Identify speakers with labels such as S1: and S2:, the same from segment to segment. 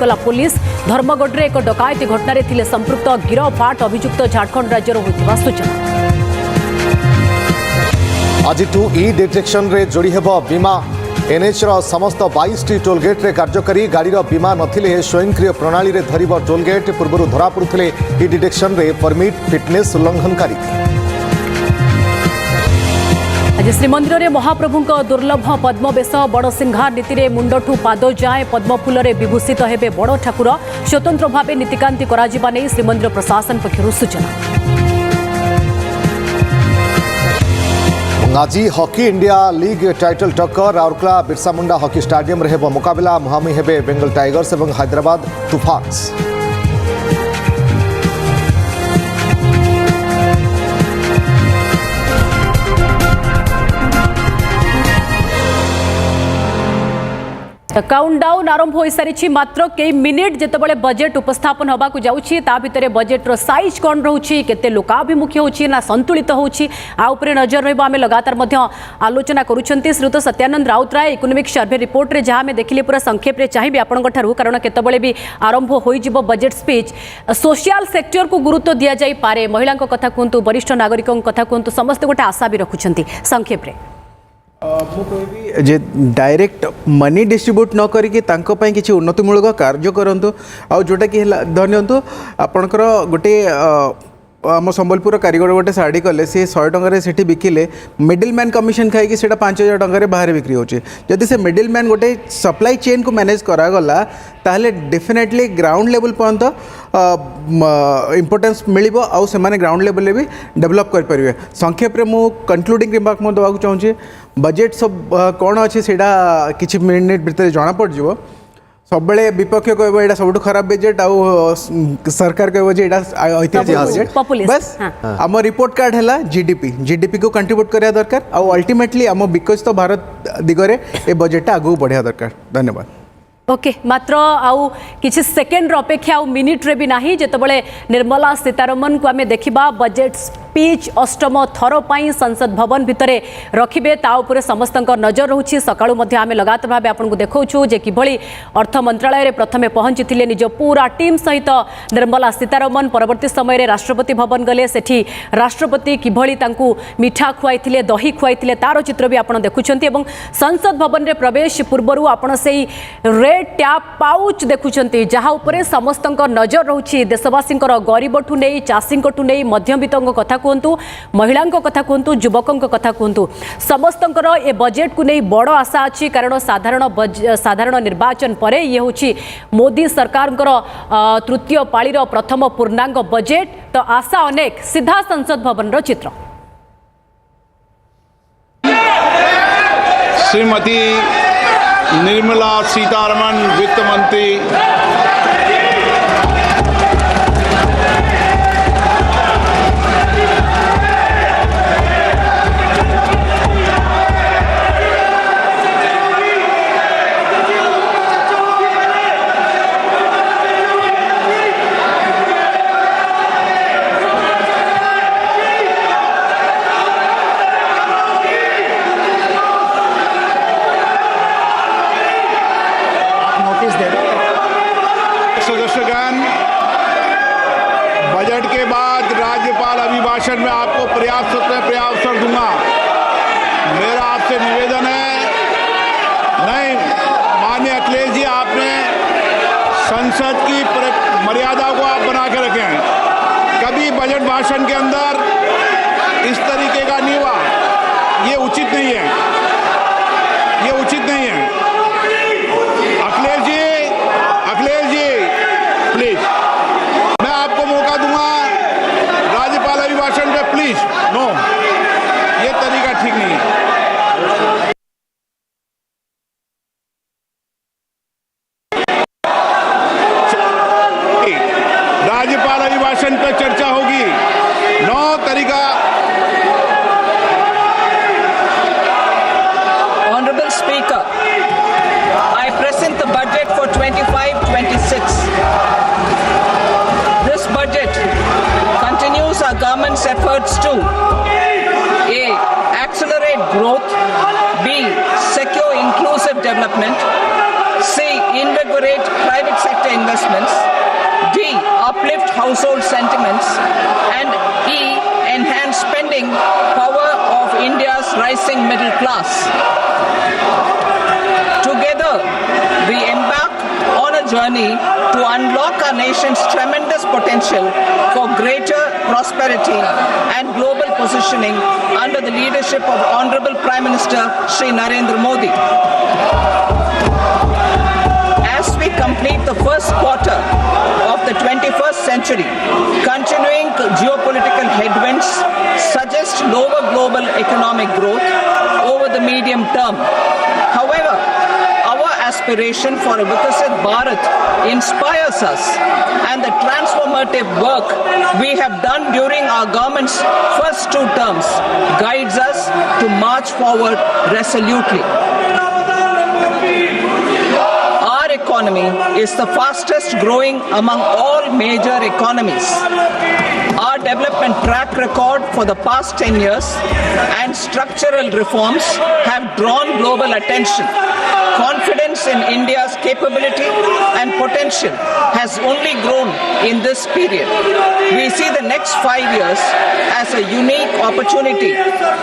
S1: कला पुलिस धर्मगढ़ एक डकायती घटना थिले संपृक्त गिरफ 8 अभियुक्त झारखंड राज्यर होइतिबा सूचना।
S2: आज ई डिटेक्शन रे जोड़ी हेब बीमा एनएच समस्त 22 टोलगेट रे कार्यकारी गाड़ी बीमा नथिले स्वयंक्रिय प्रणाली रे धरिब टोलगेट पूर्व धरा पड़ुथिले ई डिटेक्शन रे परमिट फिटनेस उल्लंघनकारी।
S1: आज श्रीमंदिर में महाप्रभु दुर्लभ पद्मवेश बड़ सिंहार नीति में मुंडठू पाद जाए पद्मफूल विभूषित हेबे बड़ ठाकुर स्वतंत्र भाव नीतिकांति कराजिबा नै श्रीमंदिर प्रशासन पक्षरु सूचना।
S2: आज हॉकी इंडिया लीग टाइटल टक्कर राउरकेला बिरसा मुंडा हॉकी स्टेडियम रे हेबो मुकाबला मुहांमुही हेबे बेंगल टाइगर्स और हैदराबाद तूफान्स।
S1: काउंटडाउन आरंभ हो सारी मात्र कई मिनिट जितेबाला बजेट उपस्थापन होगा जाऊँगी ता भितर बजेट्र साइज कौन रोचे केते लोकाभिमुखी होची ना संतुलित होची आ उपरे नजर रहिबा आमे लगातार मध्य आलोचना करूछंती। Shriyut Satyananda Routray economic survey report रे जहाँ देखिले पूरा संक्षेप रे चाहिए आपन ठारू कारण केतबेले भी आरंभ होइजिबो बजेट स्पीच सोशल सेक्टर को गुरुत्व दिया जाई पारे महिला कथा कहतु वरिष्ठ नागरिकों कथा कहतु समस्त गोटे आशा भी रखुछंती संक्षेप रे
S3: जे डायरेक्ट मनी डिस्ट्रीब्यूट न करिके तांको पई किछि उन्नतिमूलक कार्य करंतु आ जोटा कि धन्यंतु आपनकर गोटे आम संबलपुर कारीगर गोटे शाढ़ी कले सी 100 टंका से बिकिले मिडिल मैन कमिशन खाई 5000 टंका बाहर बिक्री होची जदि से मिडिल मैन गोटे सप्लाई चेन को मैनेज करागला ताहले डेफिनेटली ग्राउंड लेवल पर्यंत इम्पोर्टेंस मिलिबो आउ से माने ग्राउंड लेवल भी डेवलप कर परिवे। संक्षेप रे मु कंक्लूडिंग रिमार्क मो दबाक चाहूँ बजेट सब कौन अच्छे सेटा किछि मिनिट भीतर जना पड़ जिवो सब बेले विपक्ष कहबो एटा सबटु खराब बजेट आउ सरकार कहबो जे एटा ऐतिहासिक बजेट बस आम रिपोर्ट कार्ड हैला जीडीपी को कंट्रीब्यूट करिया दरकार आउ अल्टीमेटली आम विकसित भारत दिगरे ए बजेट आगु बढ़िया दरकार। धन्यवाद।
S1: ओके मात्र आउ किछि सेकेंड अपेक्षा आउ मिनिट रे भी नाही जेतबेले निर्मला सीतारमण को आमे देखिबा बजेट स्पीच अष्टम थर पाई संसद भवन भितरे रखिबे ता उपरे समस्तक नजर रहउछि। सकाळु मध्ये आमे लगातार भाबे आपन को देखौछु जे किभଳି अर्थ मंत्रालय रे प्रथमे पहुंचिथिले निज पूरा टीम सहित निर्मला सीतारमण परवर्ती समय रे राष्ट्रपति भवन गले सेठी राष्ट्रपति किभଳି तांकु मिठा खुआइथिले दही खुआइथिले तारो चित्र भी आपन देखुछन्ती एवं संसद भवन रे प्रवेश पूर्वरु आपन सेही टैप पाउच देखुछन्ती जहाँ उपरे समस्तक नजर रहउछि। देशवासींकर गरीबठू नहीं चाषीठू नहीं मध्यवित्तों कथा कहतु महिला कथा कहतु युवकों कथा कहतु समस्तंकर ए बजेट को नहीं बड़ आशा अच्छी कारण साधारण निर्वाचन पर ये हूँ मोदी सरकार तृतीय पाळीर प्रथम पूर्णांग बजेट तो आशा अनेक सीधा संसद भवन चित्र।
S4: श्रीमती निर्मला सीतारमण वित्त मंत्री सदस्यगण बजट के बाद राज्यपाल अभिभाषण में आपको पर्याप्त अवसर दूंगा। मेरा आपसे निवेदन है नहीं माननीय अखिलेश जी आपने संसद की मर्यादा को आप बना के रखें। कभी बजट भाषण के अंदर इस तरीके का नहीं हुआ, ये उचित नहीं है, ये उचित नहीं है। अखिलेश जी प्लीज मैं आपको मौका दूंगा राज्यपाल अभिभाषण पे प्लीज नो ये तरीका ठीक नहीं है। राज्यपाल अभिभाषण पे चर्चा होगी नो तरीका।
S5: Honorable Speaker, I present the budget for 25-26. This budget continues our government's efforts to A. Accelerate growth, B. Secure inclusive development, C. Invigorate reinvigorate private sector investments. D. Uplift household sentiments. And E. Enhance spending power of India's rising middle class. Together, we embark on a journey to unlock our nation's tremendous potential for greater prosperity and global positioning under the leadership of Honorable Prime Minister Shri Narendra Modi. As we complete the first quarter of the 21st century, continuing geopolitical headwinds suggest lower global economic growth over the medium term. However, our aspiration for a Vikasit Bharat inspires us, and the transformative work we have done during our government's first 2 terms guides us to march forward resolutely. Our economy is the fastest growing among all major economies. Our development track record for the past 10 years and structural reforms have drawn global attention. Confidence in India's capability and potential has only grown in this period. We see the next 5 years as a unique opportunity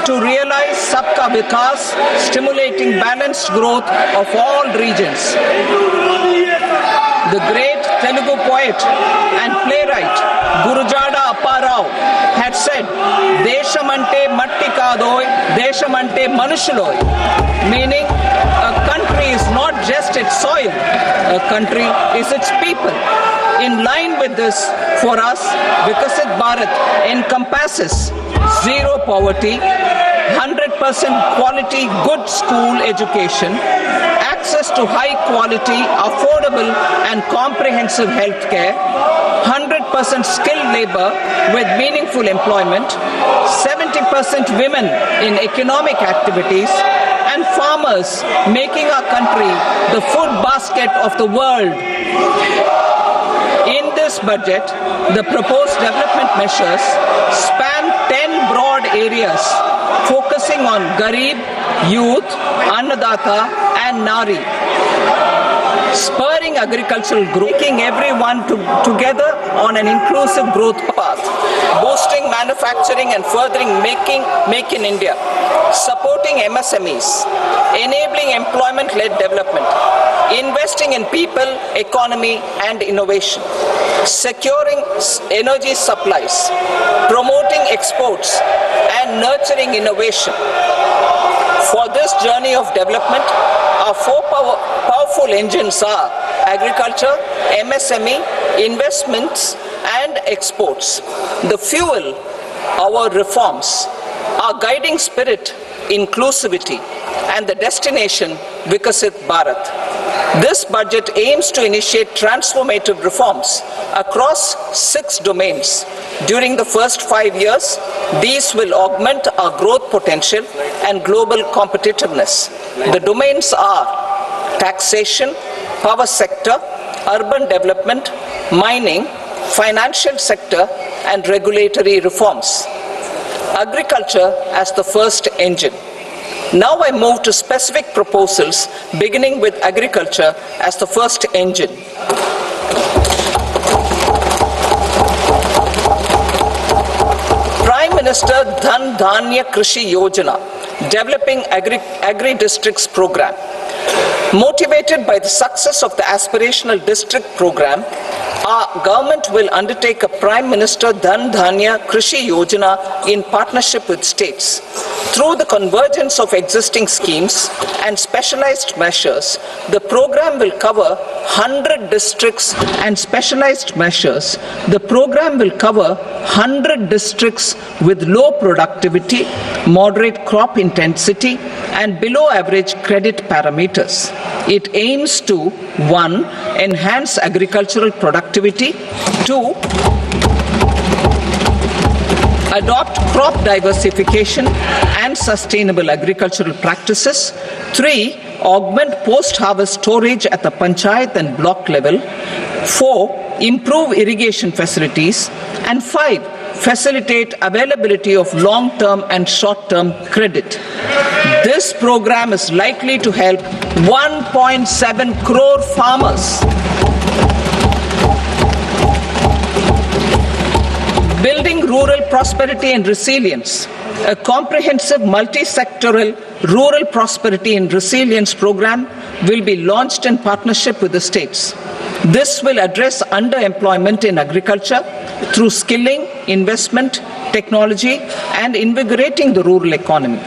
S5: to realize Sabka Vikas, stimulating balanced growth of all regions. The great Telugu poet and playwright Gurujada Apparao had said, "Deshamante matti kadoy, deshamante manushuloy," meaning a country is not just its soil, a country is its people. In line with this, for us, Vikasit Bharat encompasses zero poverty, 100% quality good school education, access to high quality, affordable and comprehensive health care, 100% skilled labor with meaningful employment, 70% women in economic activities, and farmers making our country the food basket of the world. In this budget, the proposed development measures span 10 broad areas, focusing on Garib, youth, Annadata, and Nari. Spurring agricultural growth, taking everyone together on an inclusive growth path, boosting manufacturing and furthering Make in India, supporting MSMEs, enabling employment-led development, investing in people, economy, and innovation, securing energy supplies, promoting exports, and nurturing innovation. For this journey of development, our 4 powerful engines are agriculture, MSME, investments, and exports. The fuel, our reforms, our guiding spirit, inclusivity, and the destination, Vikasit Bharat. This budget aims to initiate transformative reforms across 6 domains. During the first 5 years, these will augment our growth potential and global competitiveness. The domains are taxation, power sector, urban development, mining, financial sector, and regulatory reforms. Agriculture as the first engine. Now I move to specific proposals, beginning with agriculture as the first engine. Prime Minister Dhan Dhanya Krishi Yojana, developing agri-districts program. Motivated by the success of the aspirational district program, our government will undertake a Prime Minister Dhan Dhanya Krishi Yojana in partnership with states. Through the convergence of existing schemes and specialized measures, the program will cover 100 districts and specialized measures. The program will cover 100 districts with low productivity, moderate crop intensity, and below average credit parameters. It aims to 1. Enhance agricultural productivity, 2. Adopt crop diversification and sustainable agricultural practices, 3. Augment post-harvest storage at the panchayat and block level, 4. Improve irrigation facilities, and 5. Facilitate availability of long-term and short-term credit. This program is likely to help 1.7 crore farmers. Building rural prosperity and resilience. A comprehensive multi-sectoral rural prosperity and resilience program will be launched in partnership with the states. This will address underemployment in agriculture through skilling, investment, technology, and invigorating the rural economy.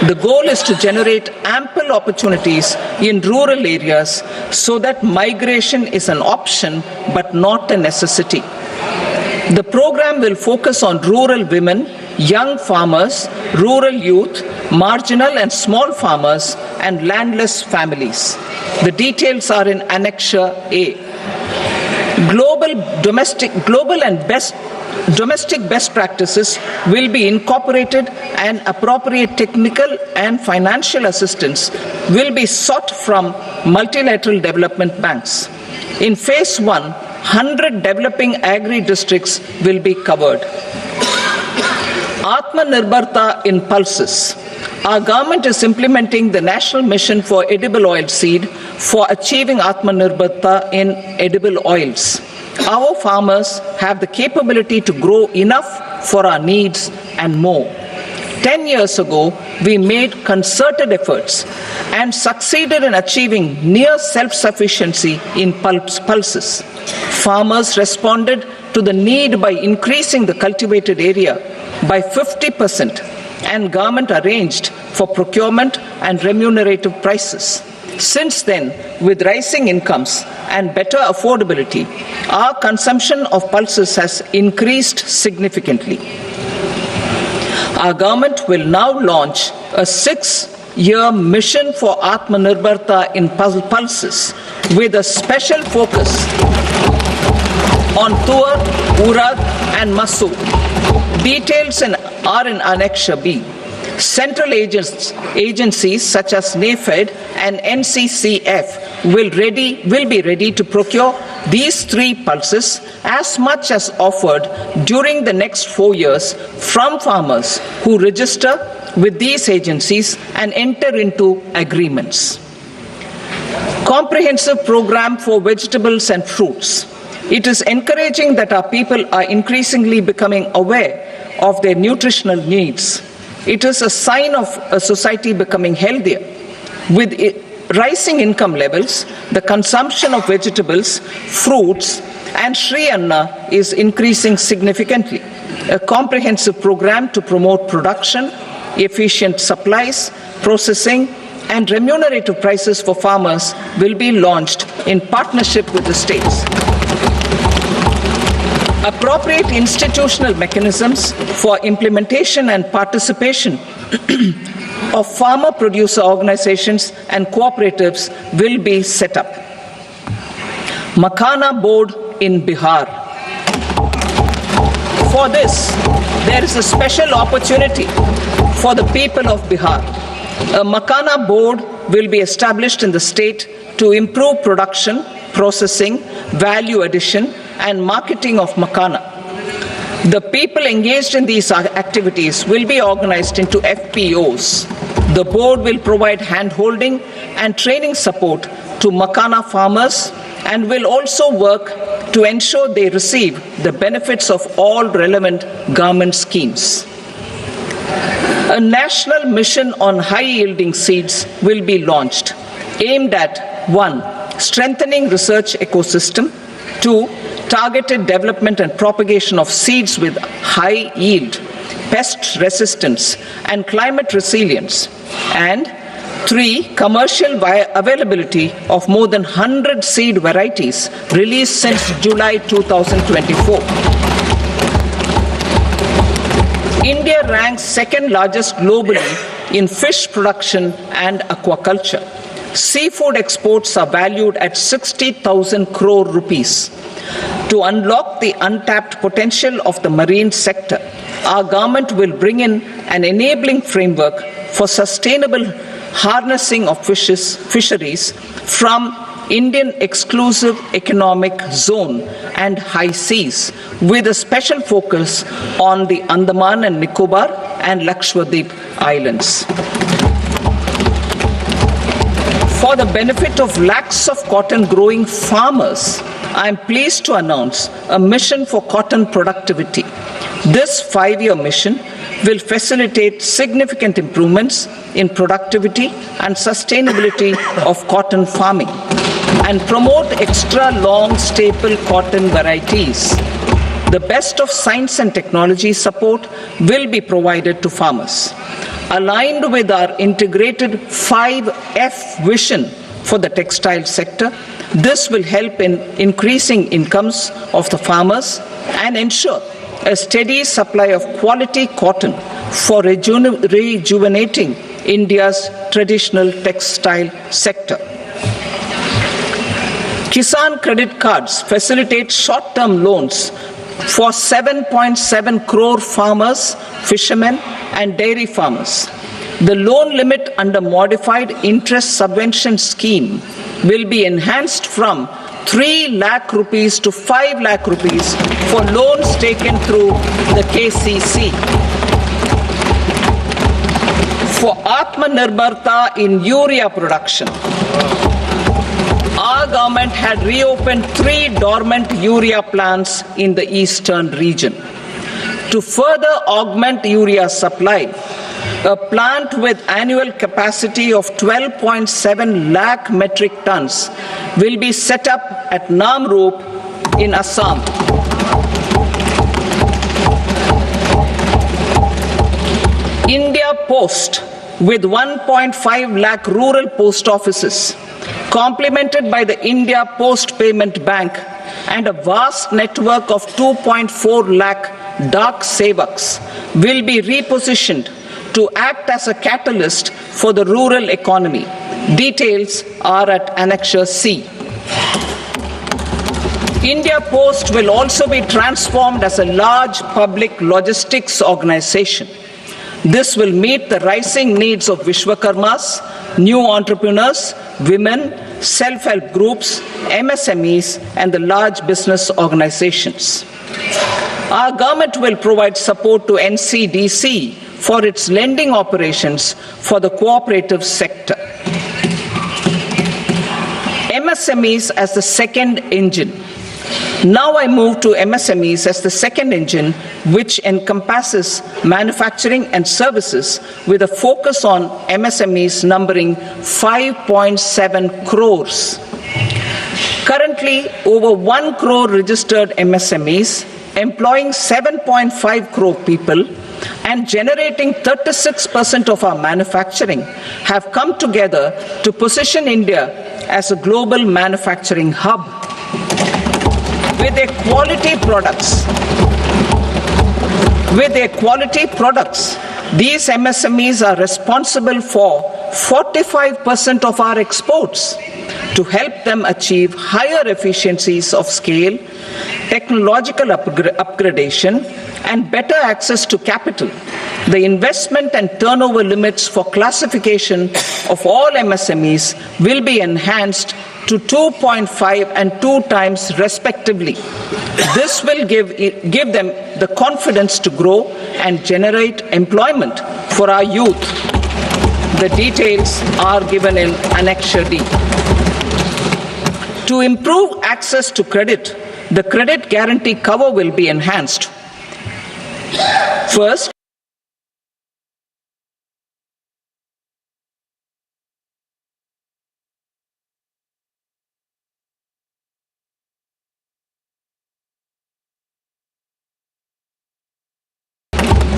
S5: The goal is to generate ample opportunities in rural areas so that migration is an option but not a necessity. The program will focus on rural women, young farmers, rural youth, marginal and small farmers, and landless families. The details are in Annexure A. Domestic best practices will be incorporated, and appropriate technical and financial assistance will be sought from multilateral development banks. In Phase 1, 100 developing agri-districts will be covered. Atmanirbharta in pulses. Our government is implementing the National Mission for Edible Oilseed for achieving Atmanirbharta in edible oils. Our farmers have the capability to grow enough for our needs and more. 10 years ago, we made concerted efforts and succeeded in achieving near self-sufficiency in pulses. Farmers responded to the need by increasing the cultivated area by 50%, and government arranged for procurement and remunerative prices. Since then, with rising incomes and better affordability, our consumption of pulses has increased significantly. Our government will now launch a 6-year mission for Atmanirbharta in pulses with a special focus on Tur, Urad and Masoor. Details are in Annexure B. Central agencies such as NAFED and NCCF will be ready to procure these 3 pulses as much as offered during the next 4 years from farmers who register with these agencies and enter into agreements. Comprehensive program for vegetables and fruits. It is encouraging that our people are increasingly becoming aware of their nutritional needs. It is a sign of a society becoming healthier. With rising income levels, the consumption of vegetables, fruits, and Shri Anna is increasing significantly. A comprehensive program to promote production, efficient supplies, processing, and remunerative prices for farmers will be launched in partnership with the states. Appropriate institutional mechanisms for implementation and participation of farmer producer organizations and cooperatives will be set up. Makhana Board in Bihar. For this, there is a special opportunity for the people of Bihar. A Makhana Board will be established in the state to improve production, processing, value addition, and marketing of makhana. The people engaged in these activities will be organized into FPOs. The board will provide hand-holding and training support to makhana farmers and will also work to ensure they receive the benefits of all relevant government schemes. A national mission on high-yielding seeds will be launched, aimed at 1. Strengthening research ecosystem, 2. Targeted development and propagation of seeds with high yield, pest resistance, and climate resilience, and 3. Commercial availability of more than 100 seed varieties released since July 2024. India ranks second largest globally in fish production and aquaculture. Seafood exports are valued at 60,000 crore rupees. To unlock the untapped potential of the marine sector, our government will bring in an enabling framework for sustainable harnessing of fisheries from Indian Exclusive Economic Zone and high seas, with a special focus on the Andaman and Nicobar and Lakshadweep Islands. For the benefit of lakhs of cotton growing farmers, I am pleased to announce a mission for cotton productivity. This 5-year mission will facilitate significant improvements in productivity and sustainability of cotton farming and promote extra long staple cotton varieties. The best of science and technology support will be provided to farmers. Aligned with our integrated 5F vision for the textile sector, this will help in increasing incomes of the farmers and ensure a steady supply of quality cotton for rejuvenating India's traditional textile sector. Kisan credit cards facilitate short-term loans for 7.7 crore farmers, fishermen, and dairy farmers. The loan limit under modified interest subvention scheme will be enhanced from 3 lakh rupees to 5 lakh rupees for loans taken through the KCC. For Atmanirbharta in urea production, our government had reopened 3 dormant urea plants in the eastern region. To further augment urea supply, a plant with annual capacity of 12.7 lakh metric tons will be set up at Namrup in Assam. India Post, with 1.5 lakh rural post offices, complemented by the India Post Payment Bank and a vast network of 2.4 lakh Dak Sevaks, will be repositioned to act as a catalyst for the rural economy. Details are at Annexure C. India Post will also be transformed as a large public logistics organization. This will meet the rising needs of Vishwakarmas, new entrepreneurs, women, self-help groups, MSMEs, and the large business organizations. Our government will provide support to NCDC for its lending operations for the cooperative sector. MSMEs as the second engine. Now I move to MSMEs as the second engine, which encompasses manufacturing and services with a focus on MSMEs numbering 5.7 crores. Currently, over 1 crore registered MSMEs, employing 7.5 crore people and generating 36% of our manufacturing, have come together to position India as a global manufacturing hub. With their quality products, these MSMEs are responsible for 45% of our exports. To help them achieve higher efficiencies of scale, technological upgradation, and better access to capital, the investment and turnover limits for classification of all MSMEs will be enhanced to 2.5 and 2 times respectively. This will give them the confidence to grow and generate employment for our youth. The details are given in Annexure D. To improve access to credit, the credit guarantee cover will be enhanced. First,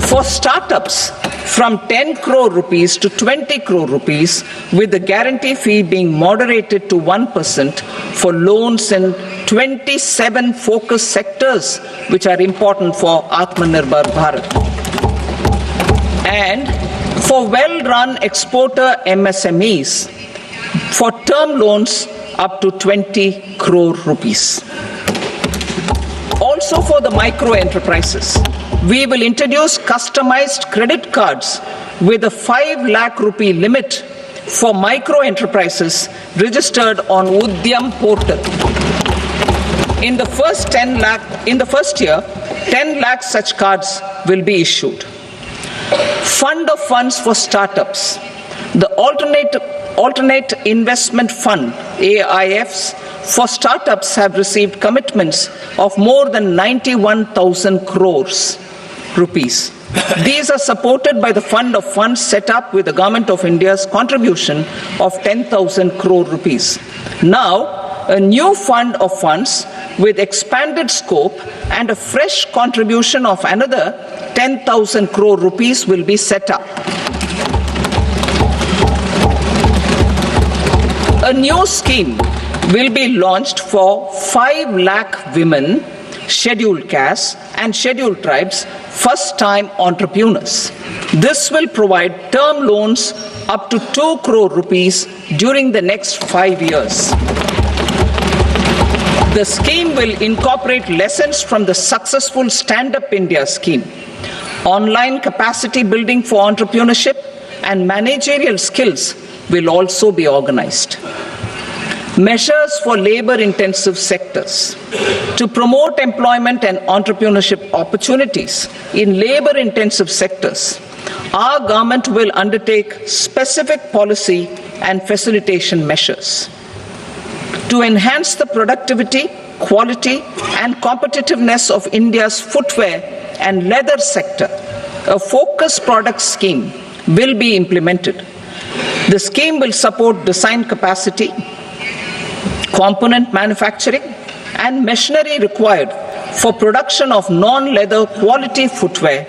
S5: for startups, from 10 crore rupees to 20 crore rupees, with the guarantee fee being moderated to 1% for loans in 27 focus sectors which are important for Atmanirbhar Bharat. And for well-run exporter MSMEs, for term loans up to 20 crore rupees. Also for the micro enterprises, we will introduce customized credit cards with a 5 lakh rupee limit for micro enterprises registered on Udyam portal. In the first year, 10 lakh such cards will be issued. Fund of funds for startups. The Alternate Investment Fund, AIFs, for startups have received commitments of more than 91,000 crores rupees. These are supported by the fund of funds set up with the Government of India's contribution of 10,000 crore rupees. Now, a new fund of funds with expanded scope and a fresh contribution of another 10,000 crore rupees will be set up. A new scheme will be launched for 5 lakh women, scheduled castes and scheduled tribes, first-time entrepreneurs. This will provide term loans up to 2 crore rupees during the next 5 years. The scheme will incorporate lessons from the successful Stand Up India scheme. Online capacity building for entrepreneurship and managerial skills will also be organized. Measures for labor-intensive sectors. To promote employment and entrepreneurship opportunities in labor-intensive sectors, our government will undertake specific policy and facilitation measures. To enhance the productivity, quality, and competitiveness of India's footwear and leather sector, a focused product scheme will be implemented. The scheme will support design capacity, component manufacturing, and machinery required for production of non-leather quality footwear,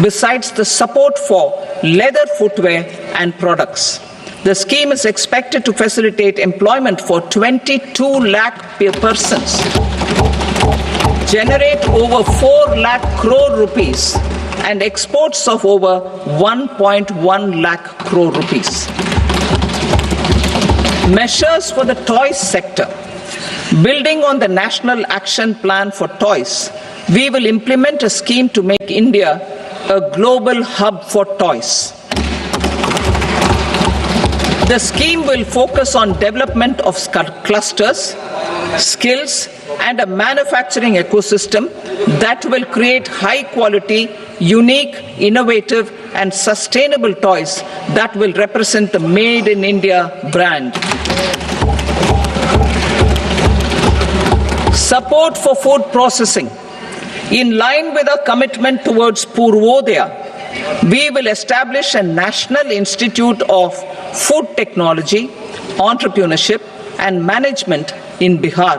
S5: besides the support for leather footwear and products. The scheme is expected to facilitate employment for 22 lakh persons, generate over 4 lakh crore rupees, and exports of over 1.1 lakh crore rupees. Measures for the toys sector. Building on the National Action Plan for Toys, we will implement a scheme to make India a global hub for toys. The scheme will focus on development of clusters, skills, and a manufacturing ecosystem that will create high-quality, unique, innovative, and sustainable toys that will represent the Made in India brand. Support for food processing. In line with our commitment towards Purvodaya, we will establish a National Institute of Food Technology, Entrepreneurship and Management in Bihar.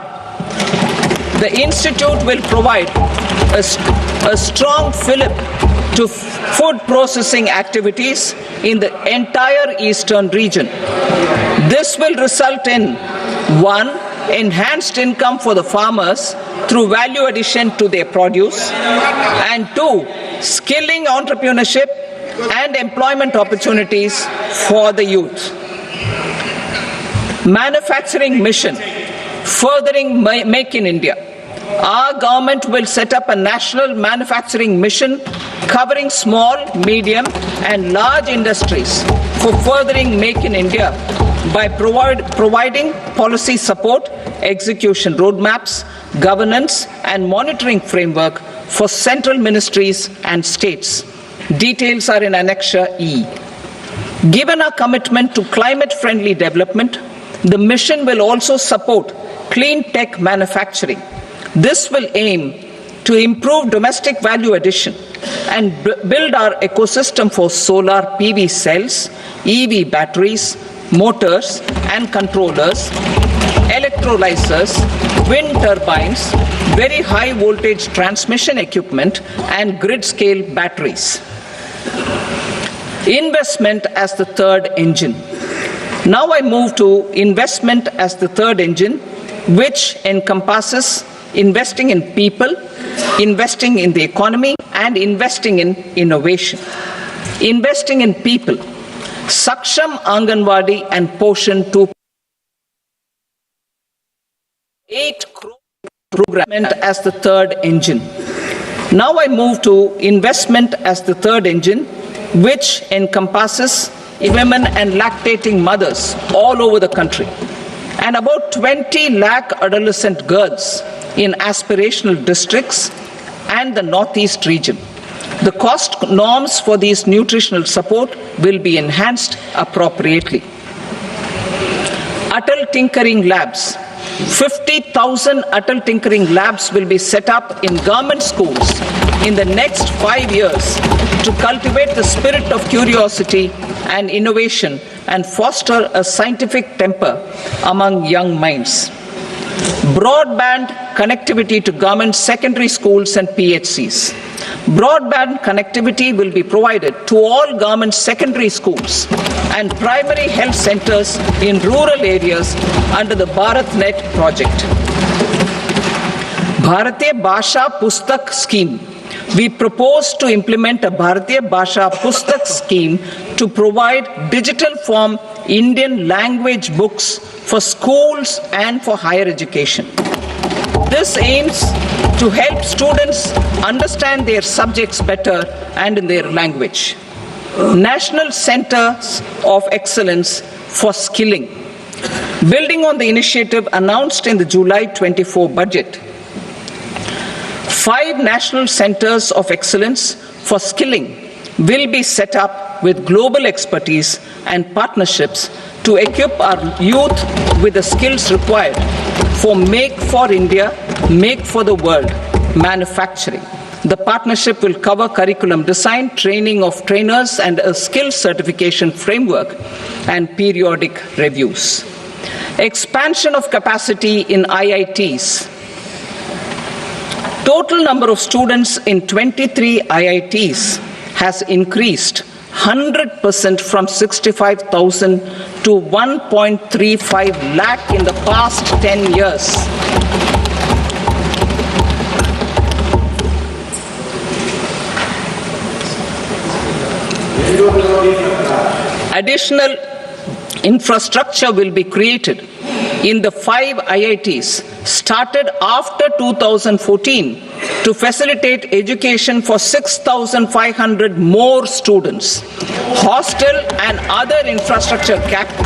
S5: The institute will provide a strong fillip to food processing activities in the entire eastern region. This will result in 1. Enhanced income for the farmers through value addition to their produce, and 2. Skilling entrepreneurship and employment opportunities for the youth. Manufacturing mission, furthering Make in India. Our government will set up a national manufacturing mission covering small, medium and large industries for furthering Make in India by providing policy support, execution roadmaps, governance and monitoring framework for central ministries and states. Details are in Annexure E. Given our commitment to climate-friendly development, the mission will also support clean tech manufacturing. This will aim to improve domestic value addition and build our ecosystem for solar PV cells, EV batteries, motors and controllers, electrolyzers, wind turbines, very high voltage transmission equipment and grid scale batteries. Investment as the third engine. Now I move to investment as the third engine, which encompasses investing in people, investing in the economy, and investing in innovation. Investing in people. Saksham Anganwadi and Poshan 2. 8 crore program as the third engine. Now I move to investment as the third engine, which encompasses women and lactating mothers all over the country, and about 20 lakh adolescent girls in aspirational districts and the Northeast region. The cost norms for these nutritional support will be enhanced appropriately. Atal Tinkering Labs. 50,000 Atal Tinkering Labs will be set up in government schools in the next 5 years to cultivate the spirit of curiosity and innovation and foster a scientific temper among young minds. Broadband connectivity to government secondary schools and PHCs. Broadband connectivity will be provided to all government secondary schools and primary health centers in rural areas under the BharatNet project. Bharatiya Bhasha Pustak Scheme. We propose to implement a Bharatiya Bhasha Pustak scheme to provide digital form Indian language books for schools and for higher education. This aims to help students understand their subjects better and in their language. National Centers of Excellence for Skilling. Building on the initiative announced in the July 24 budget, 5 National Centers of Excellence for Skilling will be set up with global expertise and partnerships to equip our youth with the skills required for Make for India, Make for the World manufacturing. The partnership will cover curriculum design, training of trainers, and a skills certification framework and periodic reviews. Expansion of capacity in IITs. Total number of students in 23 IITs has increased 100% from 65,000 to 1.35 lakh in the past 10 years. Additional infrastructure will be created in the 5 IITs started after 2014 to facilitate education for 6,500 more students. Hostel and other infrastructure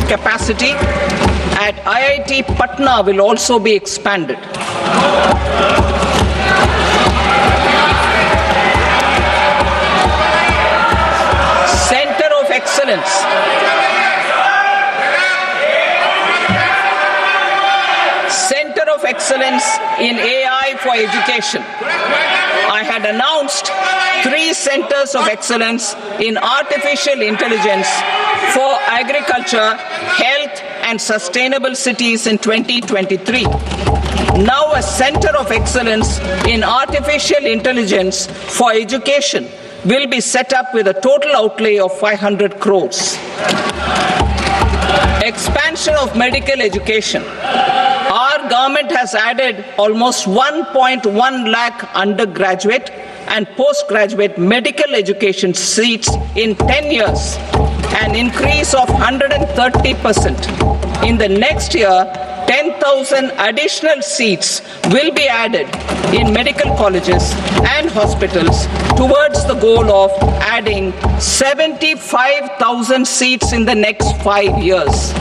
S5: capacity at IIT Patna will also be expanded. Center of Excellence. Center of Excellence in AI for Education. I had announced 3 centers of excellence in artificial intelligence for agriculture, health, and sustainable cities in 2023. Now a center of excellence in artificial intelligence for education will be set up with a total outlay of 500 crores. Expansion of medical education. Our government has added almost 1.1 lakh undergraduate and postgraduate medical education seats in 10 years, an increase of 130%. In the next year, 10,000 additional seats will be added in medical colleges and hospitals towards the goal of adding 75,000 seats in the next 5 years.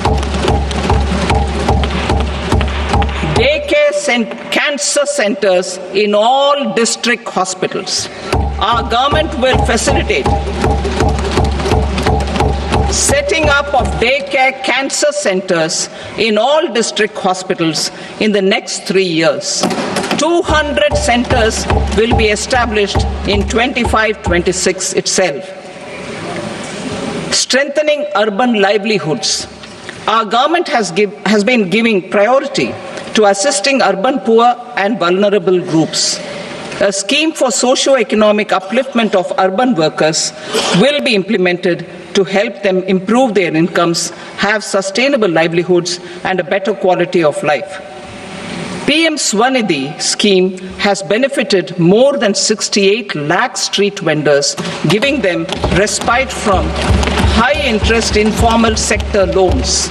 S5: Daycare cancer centers in all district hospitals. Our government will facilitate setting up of daycare cancer centers in all district hospitals in the next 3 years. 200 centers will be established in 25-26 itself. Strengthening urban livelihoods. Our government has been giving priority to assisting urban poor and vulnerable groups. A scheme for socio-economic upliftment of urban workers will be implemented to help them improve their incomes, have sustainable livelihoods, and a better quality of life. PM Swanidhi scheme has benefited more than 68 lakh street vendors, giving them respite from high-interest informal sector loans.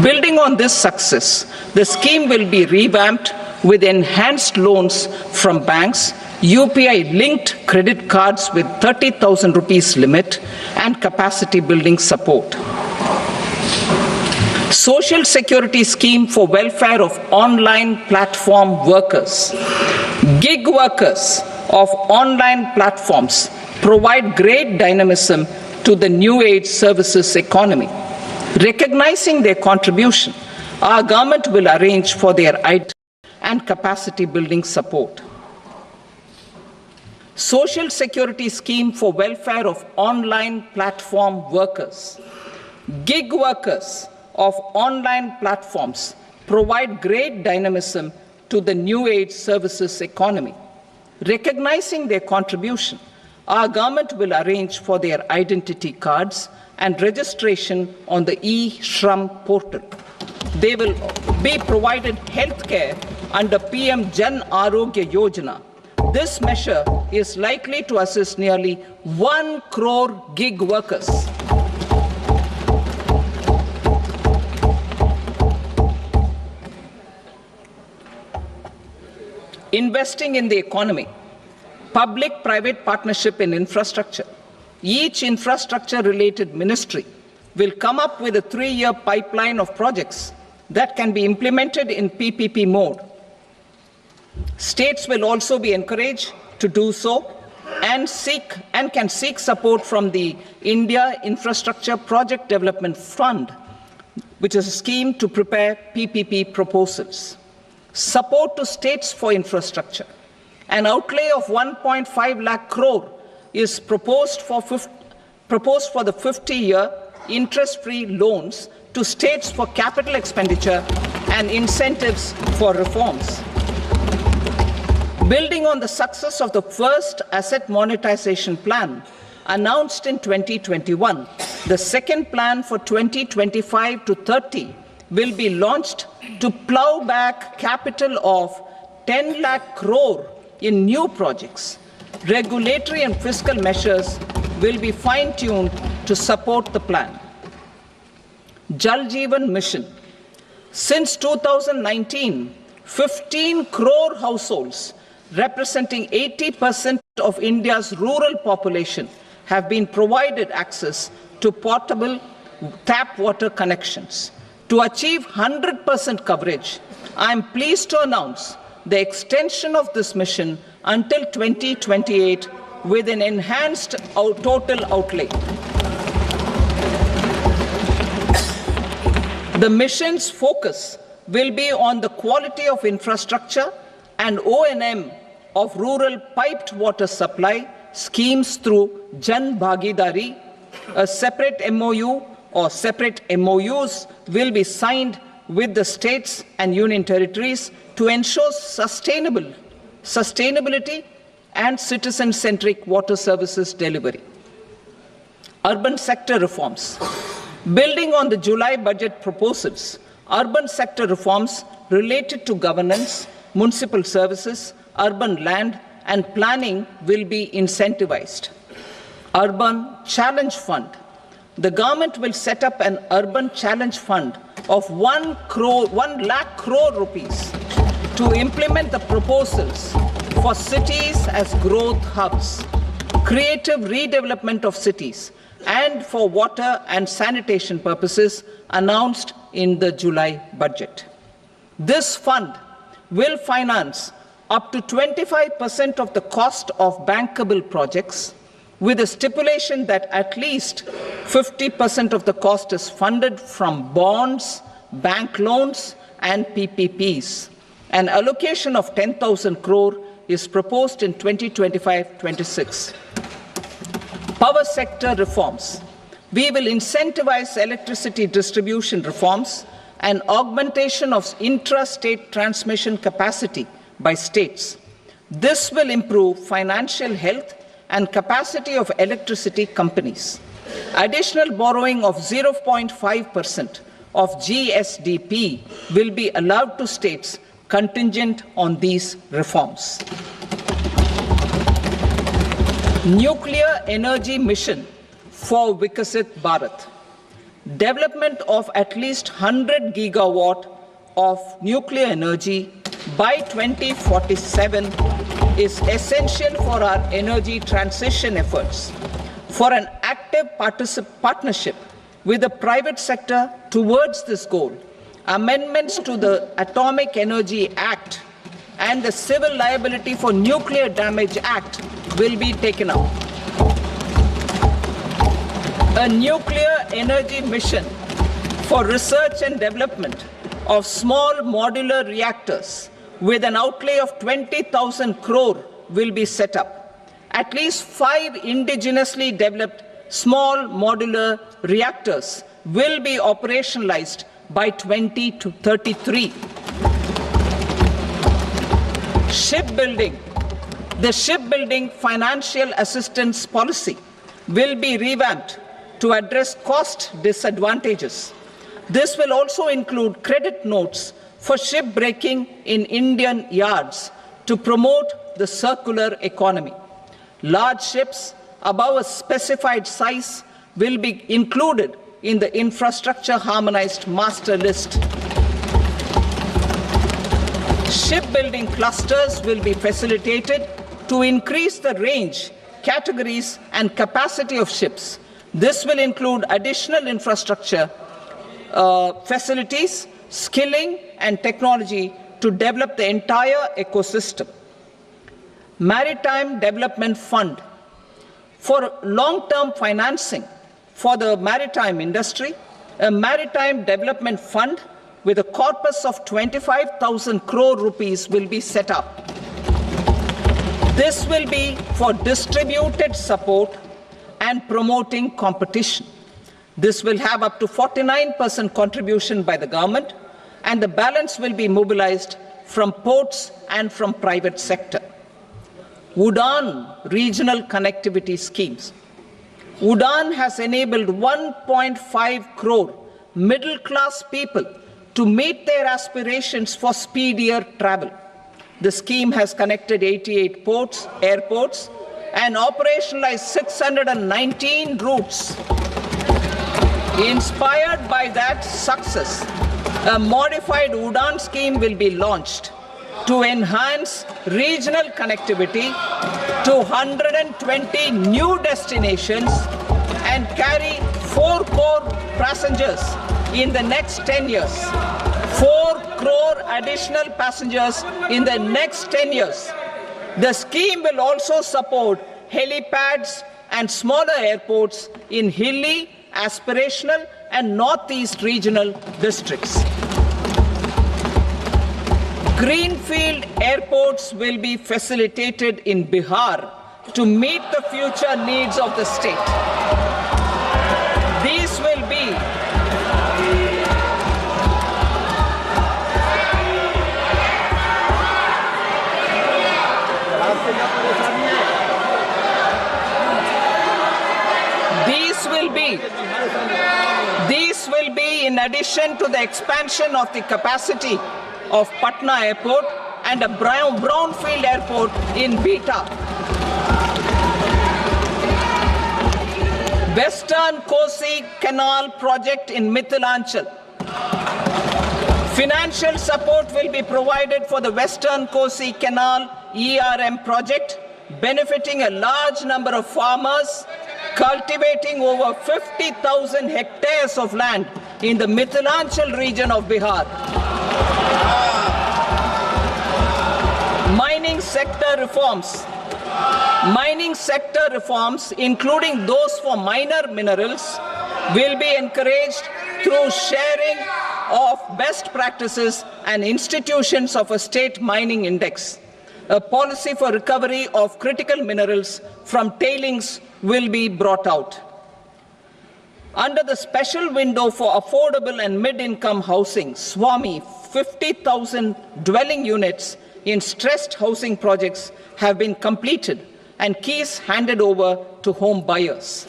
S5: Building on this success, the scheme will be revamped with enhanced loans from banks, UPI-linked credit cards with 30,000 rupees limit, and capacity building support. Social Security Scheme for welfare of online platform workers. Gig workers of online platforms provide great dynamism to the new age services economy. Recognizing their contribution, Our government will arrange for their IT and capacity building support. Social Security scheme for welfare of online platform workers. Gig workers of online platforms provide great dynamism to the new age services economy. Recognizing their contribution, our government will arrange for their identity cards and registration on the e-Shram portal. They will be provided health care under PM Jan Arogya Yojana. This measure is likely to assist nearly 1 crore gig workers. Investing in the economy, public-private partnership in infrastructure. Each infrastructure-related ministry will come up with a 3-year pipeline of projects that can be implemented in PPP mode. States will also be encouraged to do so and can seek support from the India Infrastructure Project Development Fund, which is a scheme to prepare PPP proposals. Support to states for infrastructure. An outlay of 1.5 lakh crore is proposed for the 50-year interest-free loans to states for capital expenditure and incentives for reforms. Building on the success of the first asset monetization plan announced in 2021, the second plan for 2025 to 30 will be launched to plow back capital of 10 lakh crore in new projects. Regulatory and fiscal measures will be fine-tuned to support the plan. Jal Jeevan Mission. Since 2019, 15 crore households representing 80% of India's rural population have been provided access to portable tap water connections. To achieve 100% coverage, I am pleased to announce the extension of this mission until 2028 with an enhanced total outlay. The mission's focus will be on the quality of infrastructure and O&M of rural piped water supply schemes through Jan Bhagidari. A separate MOU or separate MOUs will be signed with the states and union territories to ensure sustainability and citizen-centric water services delivery. Urban sector reforms. Building on the July budget proposals, urban sector reforms related to governance, municipal services, urban land and planning will be incentivized. Urban Challenge Fund. The government will set up an urban challenge fund of 1 lakh crore rupees to implement the proposals for cities as growth hubs, creative redevelopment of cities, and for water and sanitation purposes announced in the July budget. This fund will finance up to 25% of the cost of bankable projects, with a stipulation that at least 50% of the cost is funded from bonds, bank loans, and PPPs. An allocation of 10,000 crore is proposed in 2025-26. Power sector reforms. We will incentivize electricity distribution reforms and augmentation of intra-state transmission capacity by states. This will improve financial health and capacity of electricity companies. Additional borrowing of 0.5% of GSDP will be allowed to states contingent on these reforms. Nuclear energy mission for Vikasit Bharat. Development of at least 100 gigawatt of nuclear energy by 2047 is essential for our energy transition efforts. For an active partnership with the private sector towards this goal, amendments to the Atomic Energy Act and the Civil Liability for Nuclear Damage Act will be taken up. A nuclear energy mission for research and development of small modular reactors with an outlay of 20,000 crore will be set up. At least 5 indigenously developed small modular reactors will be operationalized by 2033. Shipbuilding. The shipbuilding financial assistance policy will be revamped to address cost disadvantages. This will also include credit notes for shipbreaking in Indian yards to promote the circular economy. Large ships above a specified size will be included in the infrastructure harmonized master list. Shipbuilding clusters will be facilitated to increase the range, categories, and capacity of ships. This will include additional infrastructure, facilities, skilling, and technology to develop the entire ecosystem. Maritime Development Fund. For long-term financing for the maritime industry, a Maritime Development Fund with a corpus of 25,000 crore rupees will be set up. This will be for distributed support and promoting competition. This will have up to 49% contribution by the government, and the balance will be mobilized from ports and from private sector. UDAN regional connectivity schemes. UDAN has enabled 1.5 crore middle-class people to meet their aspirations for speedier travel. The scheme has connected 88 airports, and operationalized 619 routes. Inspired by that success, a modified UDAN scheme will be launched to enhance regional connectivity to 120 new destinations and carry 4 crore passengers in the next 10 years. 4 crore additional passengers in the next 10 years. The scheme will also support helipads and smaller airports in hilly, aspirational, and northeast regional districts. Greenfield airports will be facilitated in Bihar to meet the future needs of the state. These will be in addition to the expansion of the capacity of Patna Airport and a brownfield airport in Beta. Western Kosi Canal project in Mithilanchal. Financial support will be provided for the Western Kosi Canal ERM project, benefiting a large number of farmers, cultivating over 50,000 hectares of land in the Mithilanchal region of Bihar. Mining sector reforms. Mining sector reforms, including those for minor minerals, will be encouraged through sharing of best practices and institutions of a state mining index. A policy for recovery of critical minerals from tailings will be brought out. Under the special window for affordable and mid-income housing, SWAMI, 50,000 dwelling units in stressed housing projects have been completed and keys handed over to home buyers.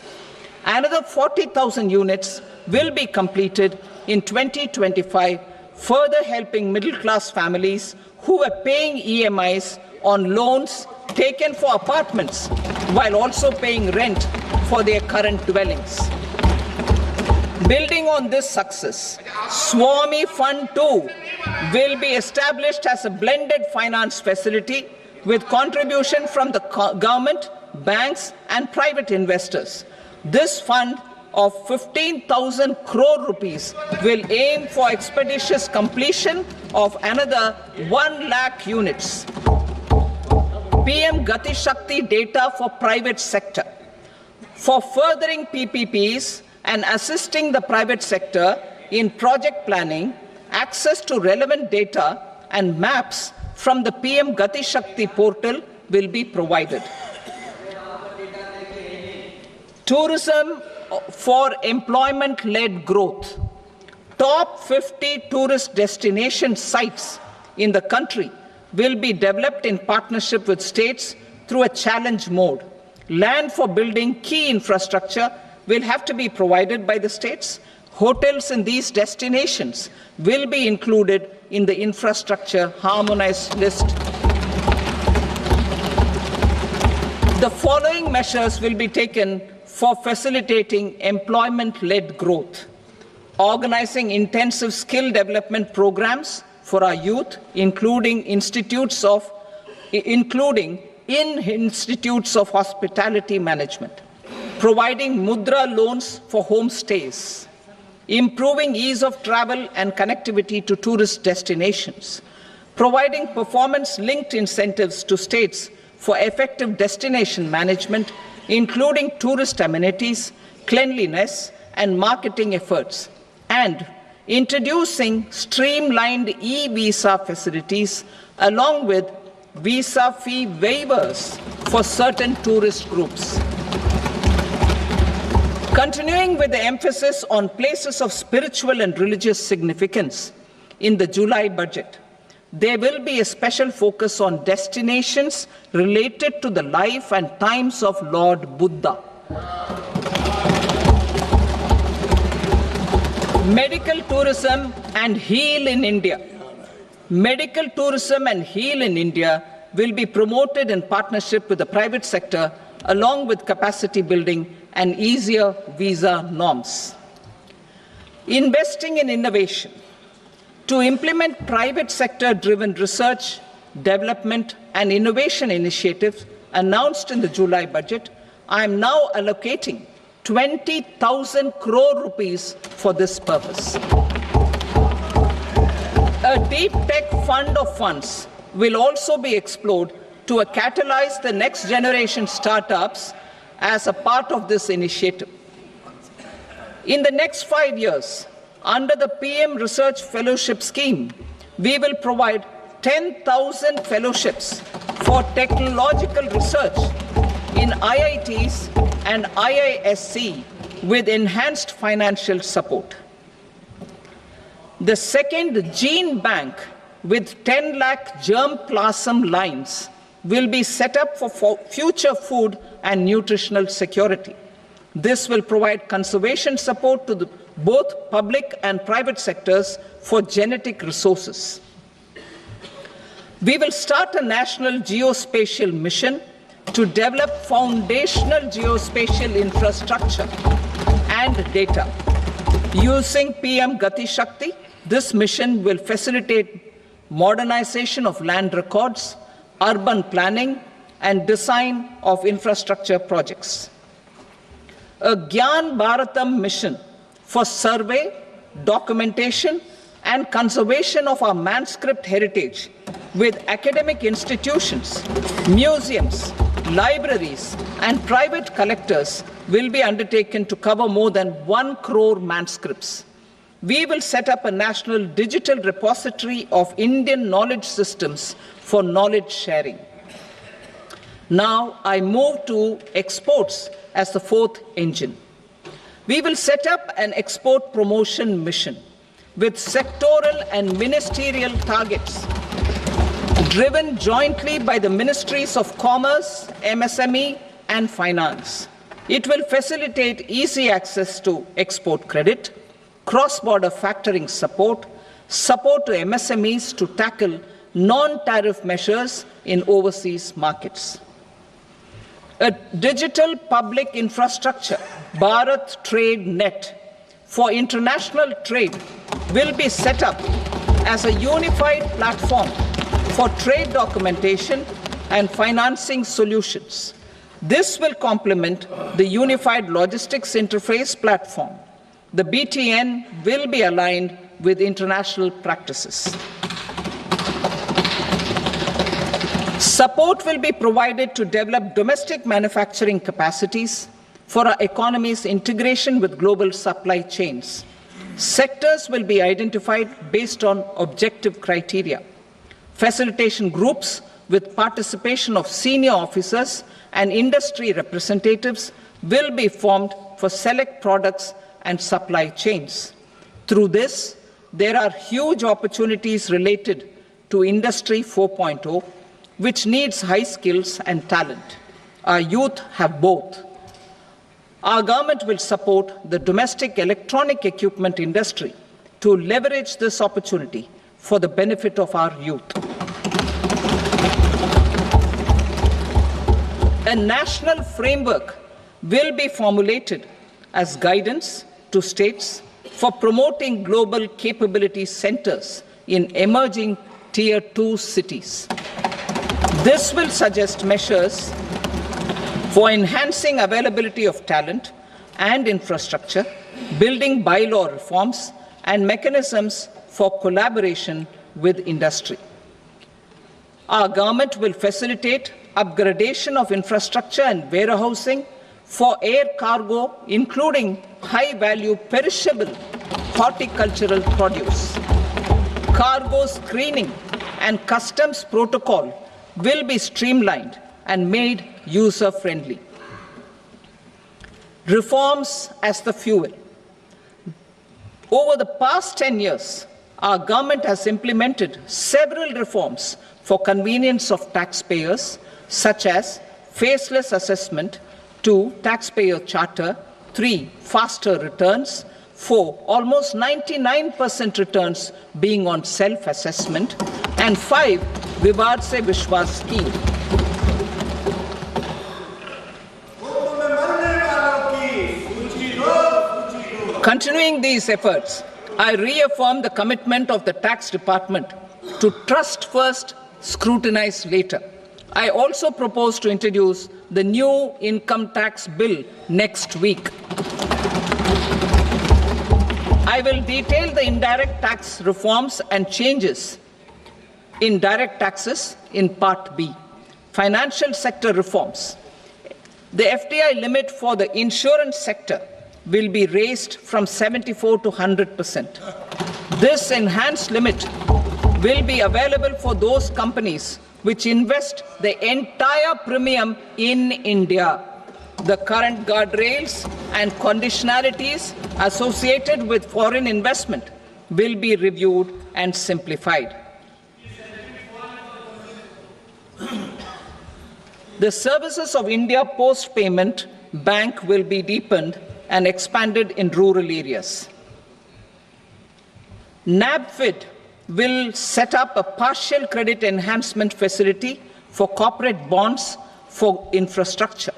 S5: Another 40,000 units will be completed in 2025, further helping middle-class families who are paying EMIs on loans taken for apartments while also paying rent for their current dwellings. Building on this success, SWAMI Fund 2 will be established as a blended finance facility with contribution from the government, banks, and private investors. This fund of 15,000 crore rupees will aim for expeditious completion of another 1 lakh units. PM Gati Shakti data for private sector. For furthering PPPs and assisting the private sector in project planning, access to relevant data and maps from the PM Gati Shakti portal will be provided. Tourism for employment-led growth. Top 50 tourist destination sites in the country will be developed in partnership with states through a challenge mode. Land for building key infrastructure will have to be provided by the states. Hotels in these destinations will be included in the infrastructure harmonized list. The following measures will be taken for facilitating employment-led growth. Organizing intensive skill development programs for our youth, including in institutes of hospitality management. Providing mudra loans for homestays. Improving ease of travel and connectivity to tourist destinations. Providing performance-linked incentives to states for effective destination management, including tourist amenities, cleanliness, and marketing efforts. And introducing streamlined e-visa facilities along with visa fee waivers for certain tourist groups. Continuing with the emphasis on places of spiritual and religious significance, in the July budget, there will be a special focus on destinations related to the life and times of Lord Buddha. Medical tourism and heal in India. Medical tourism and heal in India will be promoted in partnership with the private sector along with capacity building and easier visa norms. Investing in innovation. To implement private sector-driven research, development and innovation initiatives announced in the July budget, I am now allocating 20,000 crore rupees for this purpose. A deep tech fund of funds will also be explored to catalyze the next generation startups as a part of this initiative. In the next 5 years, under the PM Research Fellowship Scheme, we will provide 10,000 fellowships for technological research in IITs and IISc with enhanced financial support. The second gene bank with 10 lakh germplasm lines will be set up for future food and nutritional security. This will provide conservation support to both public and private sectors for genetic resources. We will start a national geospatial mission to develop foundational geospatial infrastructure and data. Using PM Gati Shakti, this mission will facilitate modernization of land records, urban planning, and design of infrastructure projects. A Gyan Bharatam mission for survey, documentation, and conservation of our manuscript heritage with academic institutions, museums, libraries, and private collectors will be undertaken to cover more than 1 crore manuscripts. We will set up a national digital repository of Indian knowledge systems for knowledge sharing. Now I move to exports as the fourth engine. We will set up an export promotion mission with sectoral and ministerial targets driven jointly by the Ministries of Commerce, MSME, and Finance. It will facilitate easy access to export credit, cross-border factoring support, support to MSMEs to tackle non-tariff measures in overseas markets. A digital public infrastructure, Bharat Trade Net, for international trade will be set up as a unified platform for trade documentation and financing solutions. This will complement the Unified Logistics Interface platform. The BTN will be aligned with international practices. Support will be provided to develop domestic manufacturing capacities for our economy's integration with global supply chains. Sectors will be identified based on objective criteria. Facilitation groups with participation of senior officers and industry representatives will be formed for select products and supply chains. Through this, there are huge opportunities related to Industry 4.0, which needs high skills and talent. Our youth have both. Our government will support the domestic electronic equipment industry to leverage this opportunity for the benefit of our youth. A national framework will be formulated as guidance to states for promoting global capability centers in emerging Tier 2 cities. This will suggest measures for enhancing availability of talent and infrastructure, building bylaw reforms, and mechanisms for collaboration with industry. Our government will facilitate upgradation of infrastructure and warehousing for air cargo, including high-value perishable horticultural produce. Cargo screening and customs protocol will be streamlined and made user-friendly. Reforms as the fuel. Over the past 10 years, our government has implemented several reforms for convenience of taxpayers, such as faceless assessment, 2, taxpayer charter, 3, faster returns, 4, almost 99% returns being on self-assessment, and 5, Vivad Se Vishwas scheme. Continuing these efforts, I reaffirm the commitment of the Tax Department to trust first, scrutinize later. I also propose to introduce the new income tax bill next week. I will detail the indirect tax reforms and changes in direct taxes in Part B. Financial sector reforms. The FDI limit for the insurance sector will be raised from 74 to 100%. This enhanced limit will be available for those companies which invest the entire premium in India. The current guardrails and conditionalities associated with foreign investment will be reviewed and simplified. The services of India Post Payment Bank will be deepened and expanded in rural areas. NABFID will set up a partial credit enhancement facility for corporate bonds for infrastructure.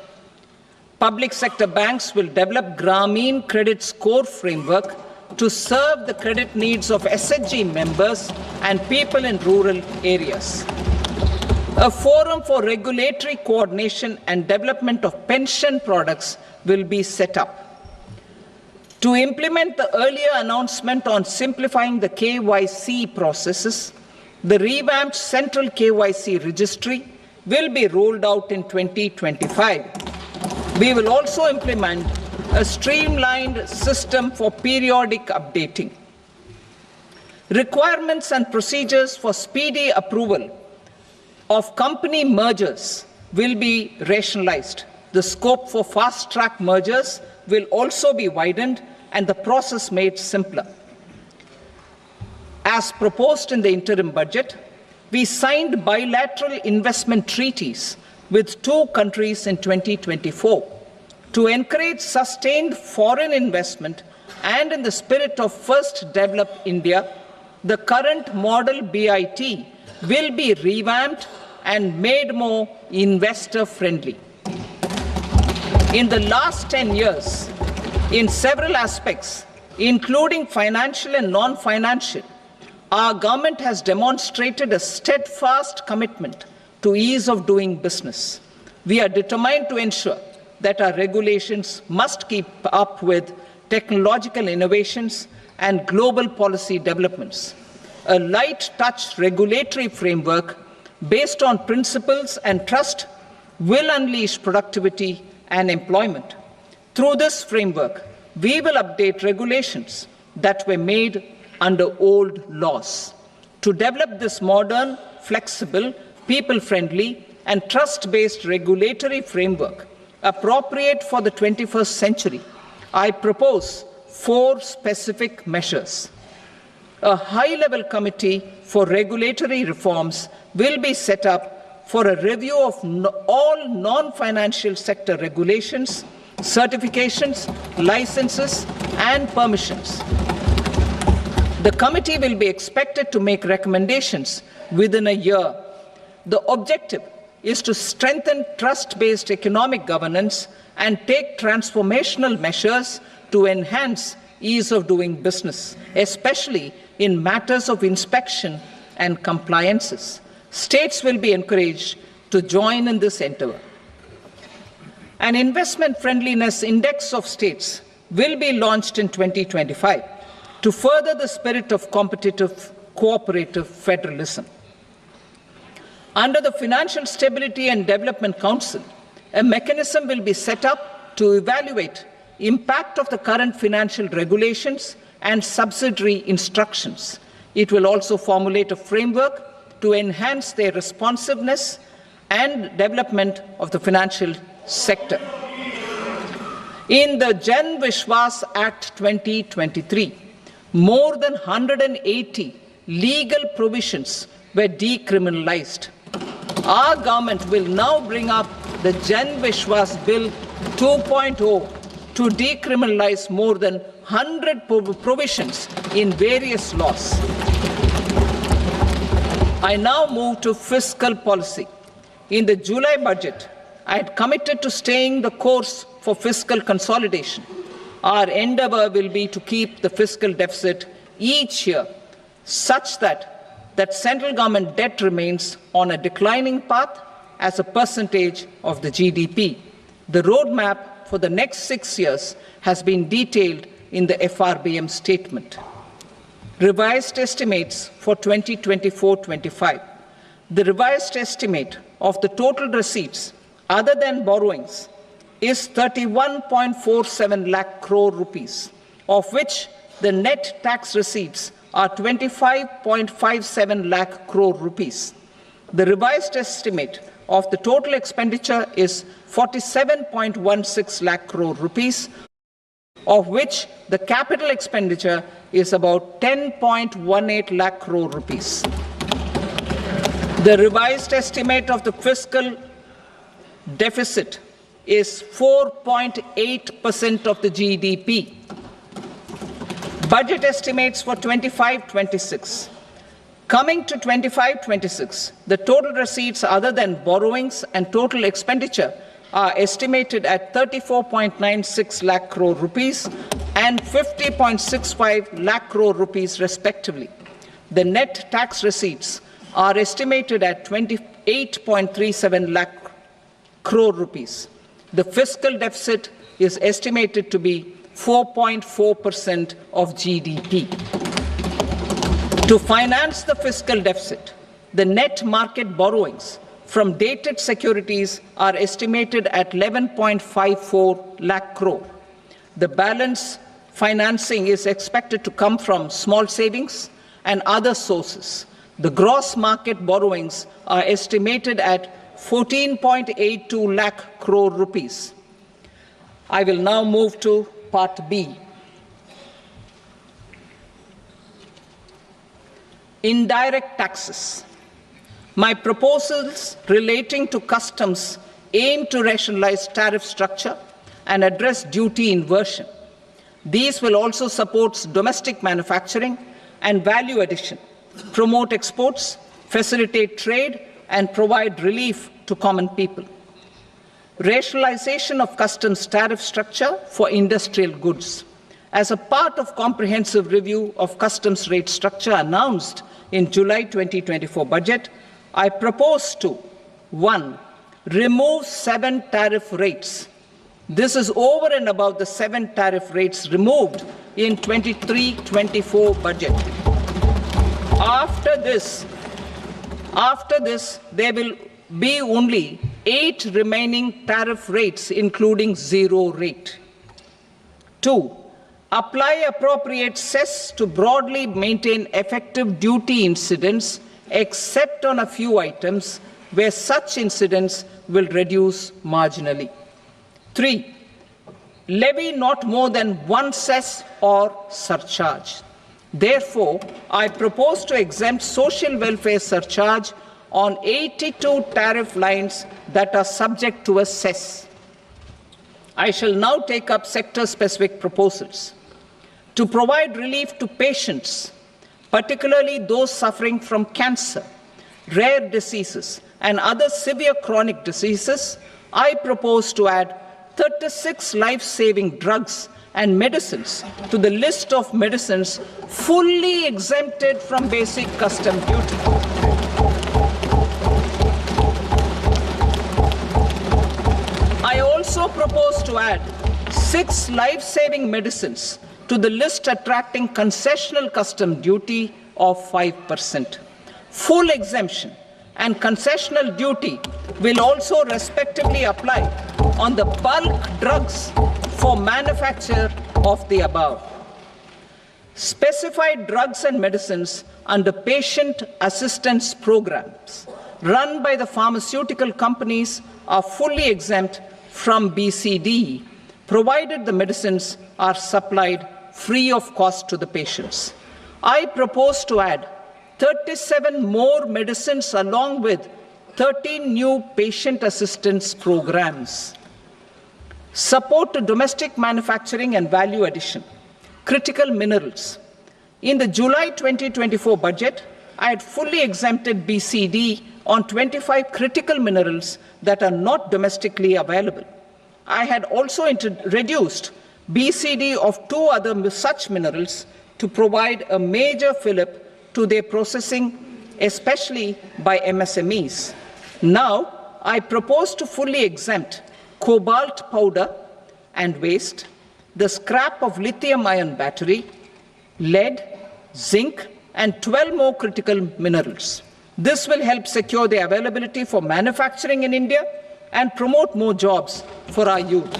S5: Public sector banks will develop Grameen Credit Score framework to serve the credit needs of SHG members and people in rural areas. A forum for regulatory coordination and development of pension products will be set up. To implement the earlier announcement on simplifying the KYC processes, the revamped Central KYC Registry will be rolled out in 2025. We will also implement a streamlined system for periodic updating. Requirements and procedures for speedy approval of company mergers will be rationalized. The scope for fast-track mergers will also be widened and the process made simpler. As proposed in the interim budget, we signed bilateral investment treaties with 2 countries in 2024 to encourage sustained foreign investment, and in the spirit of First Develop India, the current model BIT will be revamped and made more investor-friendly. In the last 10 years, in several aspects, including financial and non-financial, our government has demonstrated a steadfast commitment to ease of doing business. We are determined to ensure that our regulations must keep up with technological innovations and global policy developments. A light-touch regulatory framework based on principles and trust will unleash productivity and employment. Through this framework, we will update regulations that were made under old laws. To develop this modern, flexible, people-friendly, and trust-based regulatory framework appropriate for the 21st century, I propose 4 specific measures. A high-level committee for regulatory reforms will be set up for a review of all non-financial sector regulations, certifications, licenses, and permissions. The committee will be expected to make recommendations within a year. The objective is to strengthen trust-based economic governance and take transformational measures to enhance ease of doing business, especially in matters of inspection and compliances. States will be encouraged to join in this endeavor. An investment friendliness index of states will be launched in 2025 to further the spirit of competitive, cooperative federalism. Under the Financial Stability and Development Council, a mechanism will be set up to evaluate impact of the current financial regulations and subsidiary instructions. It will also formulate a framework to enhance their responsiveness and development of the financial sector. In the Jan Vishwas Act 2023, more than 180 legal provisions were decriminalized. Our government will now bring up the Jan Vishwas Bill 2.0 to decriminalize more than 100 provisions in various laws. I now move to fiscal policy. In the July budget, I had committed to staying the course for fiscal consolidation. Our endeavor will be to keep the fiscal deficit each year such that central government debt remains on a declining path as a percentage of the GDP. The roadmap for the next 6 years has been detailed in the FRBM statement. Revised estimates for 2024-25. The revised estimate of the total receipts other than borrowings is 31.47 lakh crore rupees, of which the net tax receipts are 25.57 lakh crore rupees. The revised estimate of the total expenditure is 47.16 lakh crore rupees, of which the capital expenditure is about 10.18 lakh crore rupees. The revised estimate of the fiscal deficit is 4.8% of the GDP. Budget estimates for 25-26. Coming to 25-26, the total receipts other than borrowings and total expenditure are estimated at 34.96 lakh crore rupees and 50.65 lakh crore rupees respectively. The net tax receipts are estimated at 28.37 lakh crore rupees. The fiscal deficit is estimated to be 4.4% of GDP. To finance the fiscal deficit, the net market borrowings from dated securities are estimated at 11.54 lakh crore. The balance financing is expected to come from small savings and other sources. The gross market borrowings are estimated at 14.82 lakh crore rupees. I will now move to Part B. Indirect taxes. My proposals relating to customs aim to rationalize tariff structure and address duty inversion. These will also support domestic manufacturing and value addition, promote exports, facilitate trade, and provide relief to common people. Rationalization of customs tariff structure for industrial goods. As a part of comprehensive review of customs rate structure announced in July 2024 budget, I propose to 1. Remove 7 tariff rates. This is over and above the 7 tariff rates removed in 23-24 budget. After this, there will be only 8 remaining tariff rates, including 0 rate. 2. apply appropriate cess to broadly maintain effective duty incidence, except on a few items where such incidents will reduce marginally. 3. Levy not more than one cess or surcharge. Therefore, I propose to exempt social welfare surcharge on 82 tariff lines that are subject to a cess. I shall now take up sector-specific proposals. To provide relief to patients, particularly those suffering from cancer, rare diseases, and other severe chronic diseases, I propose to add 36 life-saving drugs and medicines to the list of medicines fully exempted from basic custom duty. I also propose to add 6 life-saving medicines to the list attracting concessional custom duty of 5%. Full exemption and concessional duty will also respectively apply on the bulk drugs for manufacture of the above. Specified drugs and medicines under patient assistance programs run by the pharmaceutical companies are fully exempt from BCD, provided the medicines are supplied free of cost to the patients. I propose to add 37 more medicines along with 13 new patient assistance programs. Support to domestic manufacturing and value addition. Critical minerals. In the July 2024 budget, I had fully exempted BCD on 25 critical minerals that are not domestically available. I had also reduced BCD of 2 other such minerals to provide a major fillip to their processing, especially by MSMEs. Now, I propose to fully exempt cobalt powder and waste, the scrap of lithium-ion battery, lead, zinc, and 12 more critical minerals. This will help secure the availability for manufacturing in India and promote more jobs for our youth.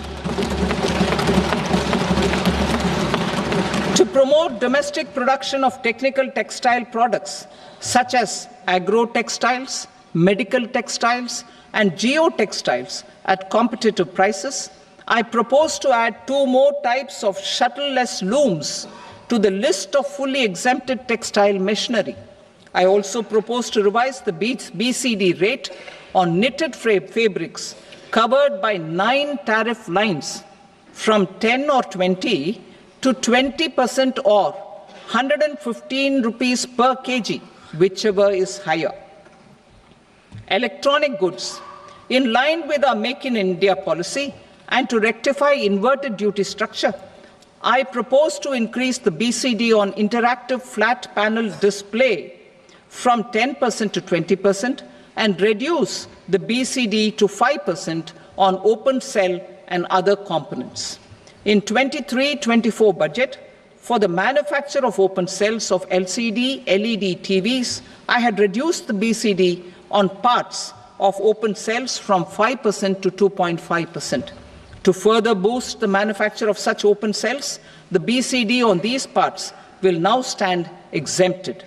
S5: To promote domestic production of technical textile products such as agro-textiles, medical textiles, and geotextiles at competitive prices, I propose to add 2 more types of shuttle-less looms to the list of fully exempted textile machinery. I also propose to revise the BCD rate on knitted fabrics covered by 9 tariff lines from 10 or 20 to 20% or 115 rupees per kg, whichever is higher. Electronic goods. In line with our Make in India policy and to rectify inverted duty structure, I propose to increase the BCD on interactive flat panel display from 10% to 20% and reduce the BCD to 5% on open cell and other components. In 23-24 budget, for the manufacture of open cells of LCD, LED TVs, I had reduced the BCD on parts of open cells from 5% to 2.5%. To further boost the manufacture of such open cells, the BCD on these parts will now stand exempted.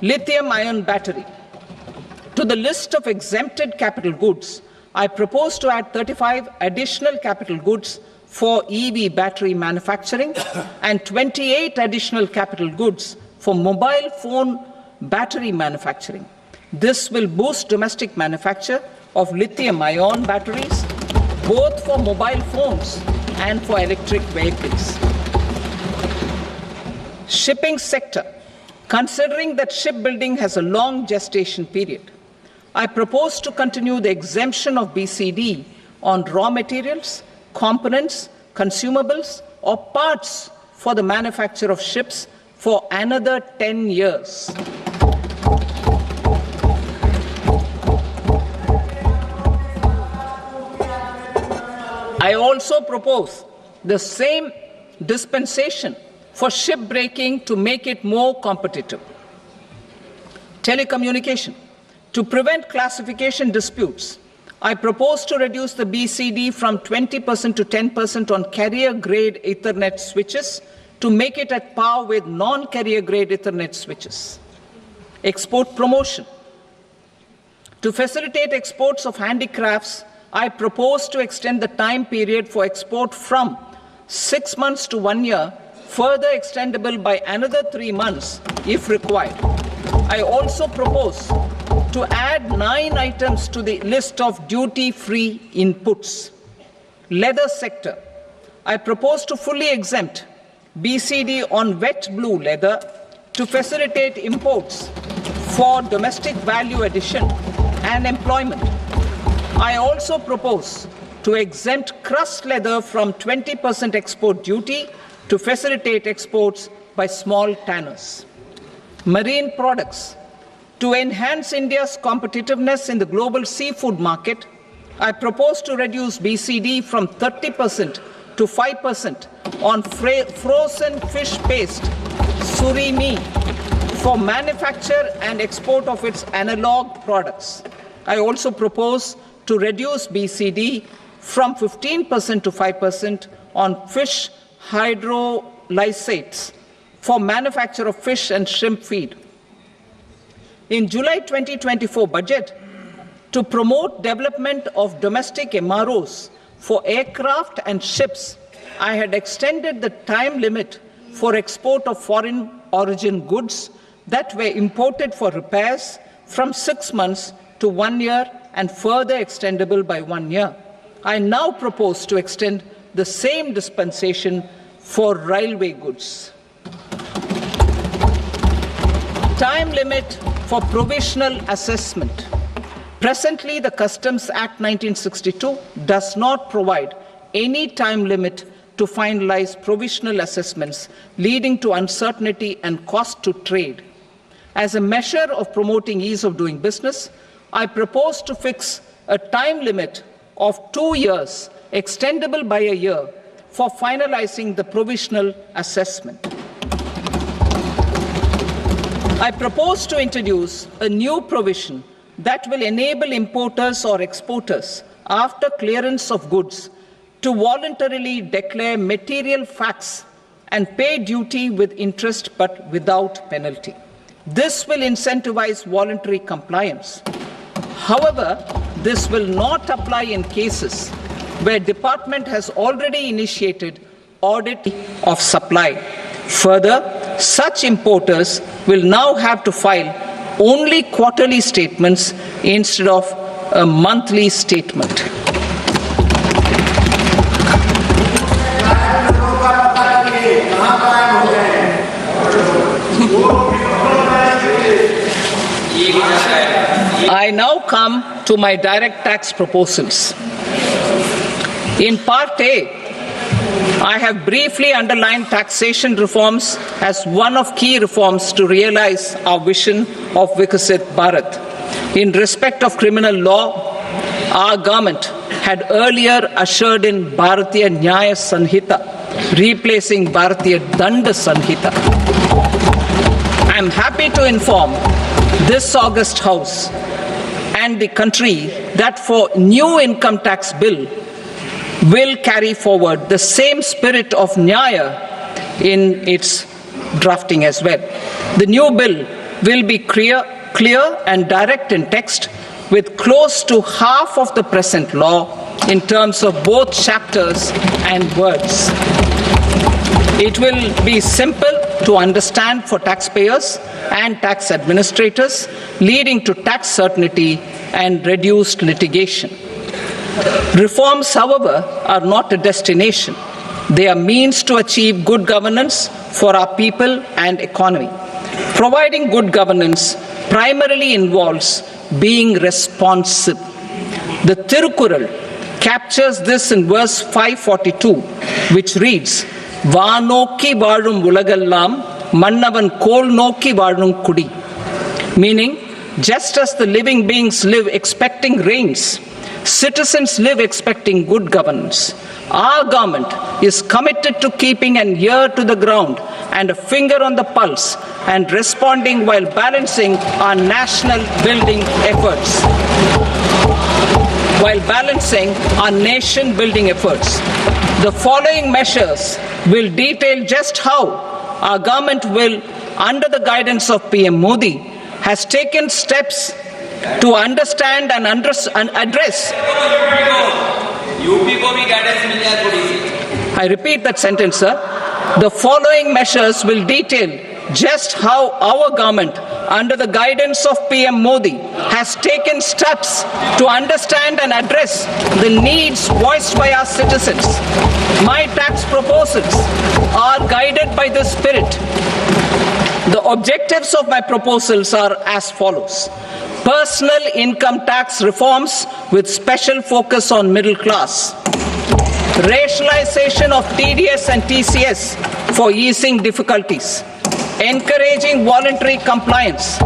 S5: Lithium-ion battery. To the list of exempted capital goods, I propose to add 35 additional capital goods for EV battery manufacturing and 28 additional capital goods for mobile phone battery manufacturing. This will boost domestic manufacture of lithium-ion batteries, both for mobile phones and for electric vehicles. Shipping sector. Considering that shipbuilding has a long gestation period, I propose to continue the exemption of BCD on raw materials, components, consumables, or parts for the manufacture of ships for another 10 years. I also propose the same dispensation for shipbreaking to make it more competitive. Telecommunication. To prevent classification disputes, I propose to reduce the BCD from 20% to 10% on carrier-grade Ethernet switches to make it at par with non-carrier-grade Ethernet switches. Export promotion. To facilitate exports of handicrafts, I propose to extend the time period for export from 6 months to 1 year, further extendable by another 3 months if required. I also propose to add 9 items to the list of duty-free inputs. Leather sector. I propose to fully exempt BCD on wet blue leather to facilitate imports for domestic value addition and employment. I also propose to exempt crust leather from 20% export duty to facilitate exports by small tanners. Marine products. To enhance India's competitiveness in the global seafood market, I propose to reduce BCD from 30% to 5% on frozen fish paste, surimi, for manufacture and export of its analog products. I also propose to reduce BCD from 15% to 5% on fish hydrolysates for manufacture of fish and shrimp feed. In July 2024 budget, to promote development of domestic MROs for aircraft and ships, I had extended the time limit for export of foreign origin goods that were imported for repairs from 6 months to 1 year and further extendable by 1 year. I now propose to extend the same dispensation for railway goods. Time limit for provisional assessment. Presently, the Customs Act 1962 does not provide any time limit to finalize provisional assessments, leading to uncertainty and cost to trade. As a measure of promoting ease of doing business, I propose to fix a time limit of 2 years, extendable by a year, for finalizing the provisional assessment. I propose to introduce a new provision that will enable importers or exporters, after clearance of goods, to voluntarily declare material facts and pay duty with interest but without penalty. This will incentivize voluntary compliance. However, this will not apply in cases where department has already initiated audit of supply. Further, such importers will now have to file only quarterly statements instead of a monthly statement. I now come to my direct tax proposals. In Part A, I have briefly underlined taxation reforms as one of key reforms to realize our vision of Vikasit Bharat. In respect of criminal law, our government had earlier ushered in Bharatiya Nyaya Sanhita, replacing Bharatiya Danda Sanhita. I am happy to inform this august House and the country that for new income tax bill will carry forward the same spirit of Nyaya in its drafting as well. The new bill will be clear and direct in text, with close to half of the present law in terms of both chapters and words. It will be simple to understand for taxpayers and tax administrators, leading to tax certainty and reduced litigation. Reforms, however, are not a destination. They are means to achieve good governance for our people and economy. Providing good governance primarily involves being responsive. The Tirukural captures this in verse 542, which reads, "Vaanokki vaazhum ulagallam, mannavan kol nokki vaazhum kudi," meaning, just as the living beings live expecting rains, citizens live expecting good governance. Our government is committed to keeping an ear to the ground and a finger on the pulse and responding while balancing our national building efforts. while balancing our nation-building efforts. The following measures will detail just how our government will, under the guidance of PM Modi, has taken steps to understand and address. I repeat that sentence, sir. The following measures will detail just how our government, under the guidance of PM Modi, has taken steps to understand and address the needs voiced by our citizens. My tax proposals are guided by this spirit. The objectives of my proposals are as follows. Personal income tax reforms with special focus on middle class. Rationalization of TDS and TCS for easing difficulties. Encouraging voluntary compliance.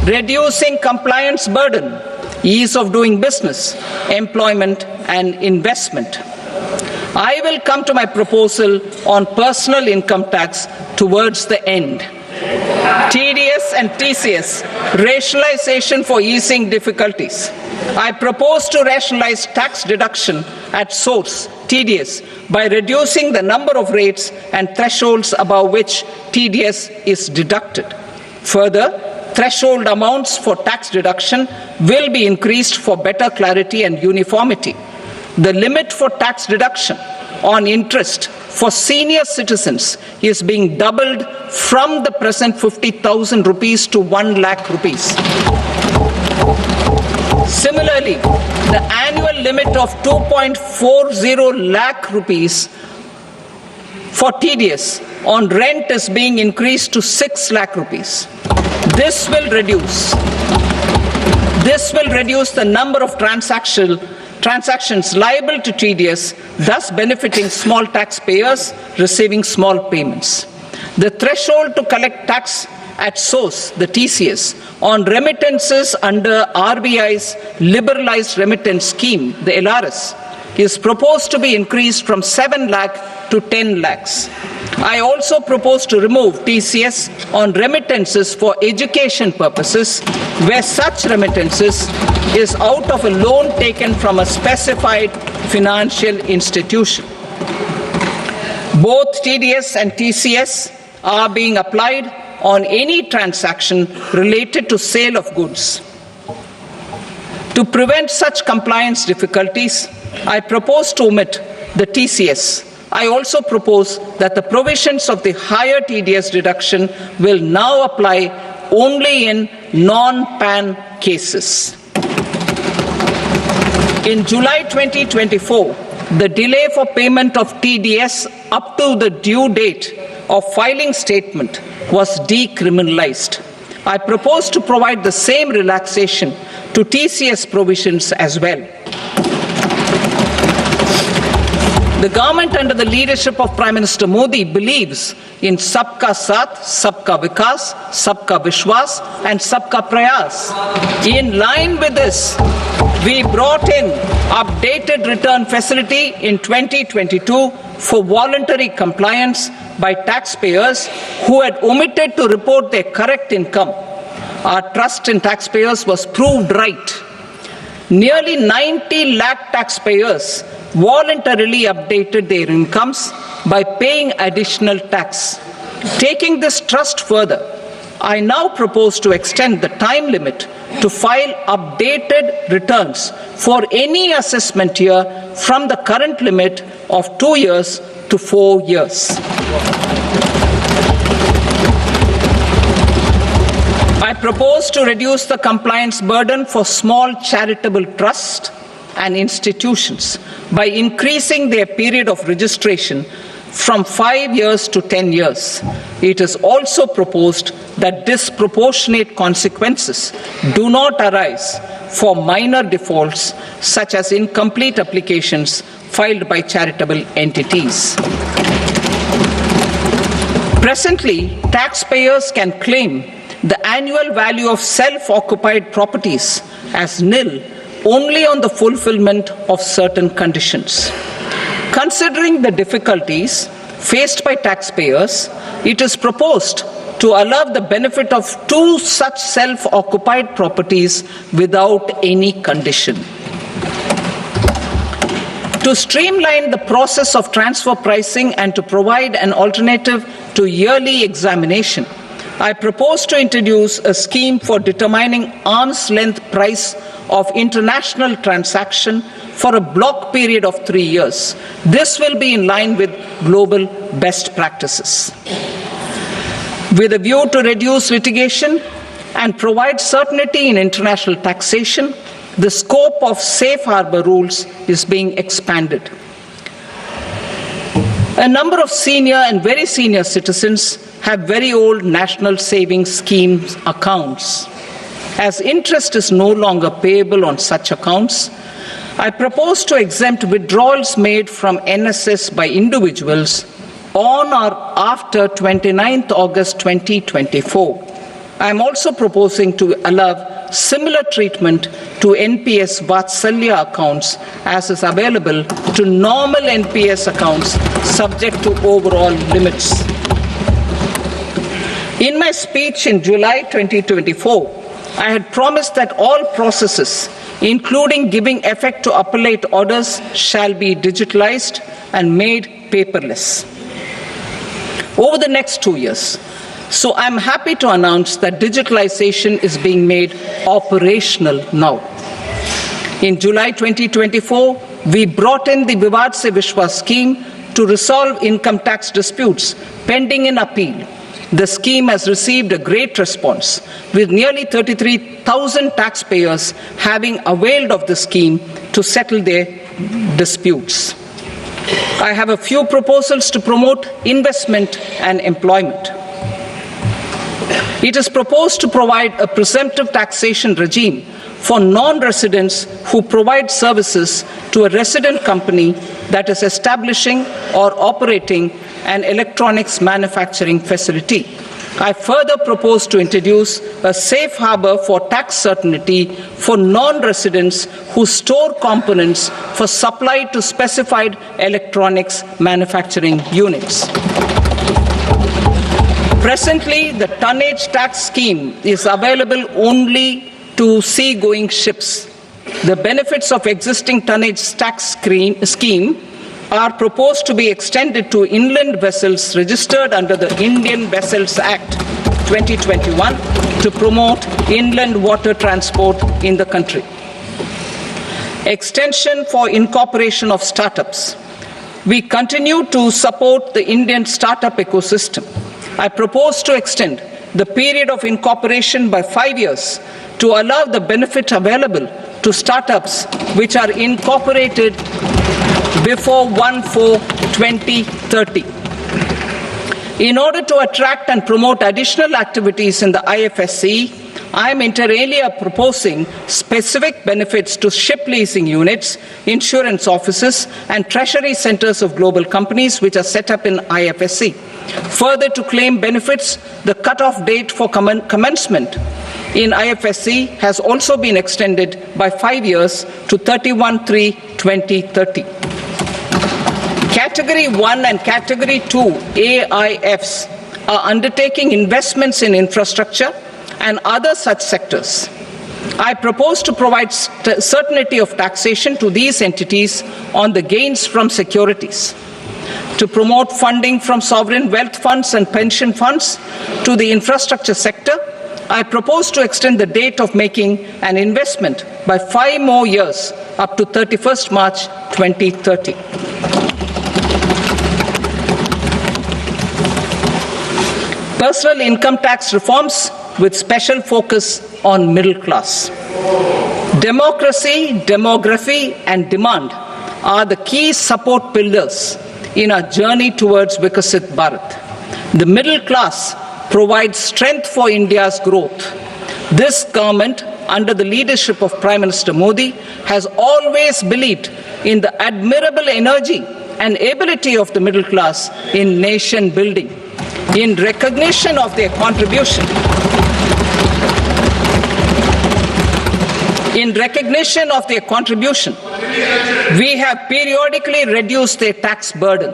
S5: Reducing compliance burden. Ease of doing business, employment and investment. I will come to my proposal on personal income tax towards the end. TDS and TCS, rationalization for easing difficulties. I propose to rationalize tax deduction at source, TDS, by reducing the number of rates and thresholds above which TDS is deducted. Further, threshold amounts for tax deduction will be increased for better clarity and uniformity. The limit for tax deduction on interest for senior citizens is being doubled from the present 50,000 rupees to 1 lakh rupees. Similarly, the annual limit of 2.40 lakh rupees for TDS on rent is being increased to 6 lakh rupees. This will reduce the number of transactions liable to TDS, thus benefiting small taxpayers receiving small payments. The threshold to collect tax at source, the TCS, on remittances under RBI's liberalized remittance scheme, the LRS, is proposed to be increased from 7 lakh to 10 lakhs. I also propose to remove TCS on remittances for education purposes, where such remittances is out of a loan taken from a specified financial institution. Both TDS and TCS are being applied on any transaction related to sale of goods. To prevent such compliance difficulties, I propose to omit the TCS. I also propose that the provisions of the higher TDS deduction will now apply only in non-PAN cases. In July 2024, the delay for payment of TDS up to the due date of filing statement was decriminalized. I propose to provide the same relaxation to TCS provisions as well. The government under the leadership of Prime Minister Modi believes in Sabka Saath, Sabka Vikas, Sabka Vishwas and Sabka Prayas. In line with this, we brought in updated return facility in 2022 for voluntary compliance by taxpayers who had omitted to report their correct income. Our trust in taxpayers was proved right. Nearly 90 lakh taxpayers voluntarily updated their incomes by paying additional tax. Taking this trust further, I now propose to extend the time limit to file updated returns for any assessment year from the current limit of 2 years to 4 years. I propose to reduce the compliance burden for small charitable trusts and institutions by increasing their period of registration from 5 years to 10 years. It is also proposed that disproportionate consequences do not arise for minor defaults such as incomplete applications filed by charitable entities. Presently, taxpayers can claim the annual value of self-occupied properties as nil only on the fulfillment of certain conditions. Considering the difficulties faced by taxpayers, it is proposed to allow the benefit of 2 such self-occupied properties without any condition. To streamline the process of transfer pricing and to provide an alternative to yearly examination, I propose to introduce a scheme for determining arm's length price of international transaction for a block period of 3 years. This will be in line with global best practices. With a view to reduce litigation and provide certainty in international taxation, the scope of safe harbor rules is being expanded. A number of senior and very senior citizens have very old national savings schemes accounts. As interest is no longer payable on such accounts, I propose to exempt withdrawals made from NSS by individuals on or after 29th August 2024. I am also proposing to allow similar treatment to NPS Vatsalya accounts as is available to normal NPS accounts subject to overall limits. In my speech in July 2024, I had promised that all processes, including giving effect to appellate orders, shall be digitalized and made paperless over the next 2 years. So I'm happy to announce that digitalization is being made operational now. In July 2024, we brought in the Vivad Se Vishwas scheme to resolve income tax disputes pending in appeal. The scheme has received a great response, with nearly 33,000 taxpayers having availed of the scheme to settle their disputes. I have a few proposals to promote investment and employment. It is proposed to provide a presumptive taxation regime for non-residents who provide services to a resident company that is establishing or operating an electronics manufacturing facility. I further propose to introduce a safe harbor for tax certainty for non-residents who store components for supply to specified electronics manufacturing units. Presently, the tonnage tax scheme is available only to sea-going ships. The benefits of existing tonnage tax scheme are proposed to be extended to inland vessels registered under the Indian Vessels Act 2021 to promote inland water transport in the country. Extension for incorporation of startups. We continue to support the Indian startup ecosystem. I propose to extend the period of incorporation by 5 years to allow the benefit available to startups which are incorporated before 1/4/2030. In order to attract and promote additional activities in the IFSC, I am inter alia proposing specific benefits to ship leasing units, insurance offices, and treasury centers of global companies which are set up in IFSC. Further, to claim benefits, the cut-off date for commencement in IFSC has also been extended by 5 years to 31/3/2030. Category 1 and Category 2 AIFs are undertaking investments in infrastructure and other such sectors. I propose to provide certainty of taxation to these entities on the gains from securities, to promote funding from sovereign wealth funds and pension funds to the infrastructure sector. I propose to extend the date of making an investment by 5 more years up to 31st March 2030. Personal income tax reforms with special focus on middle class. Democracy, demography, and demand are the key support pillars in our journey towards Vikasit Bharat. The middle class provides strength for India's growth. This government, under the leadership of Prime Minister Modi, has always believed in the admirable energy and ability of the middle class in nation building. In recognition of their contribution, we have periodically reduced their tax burden.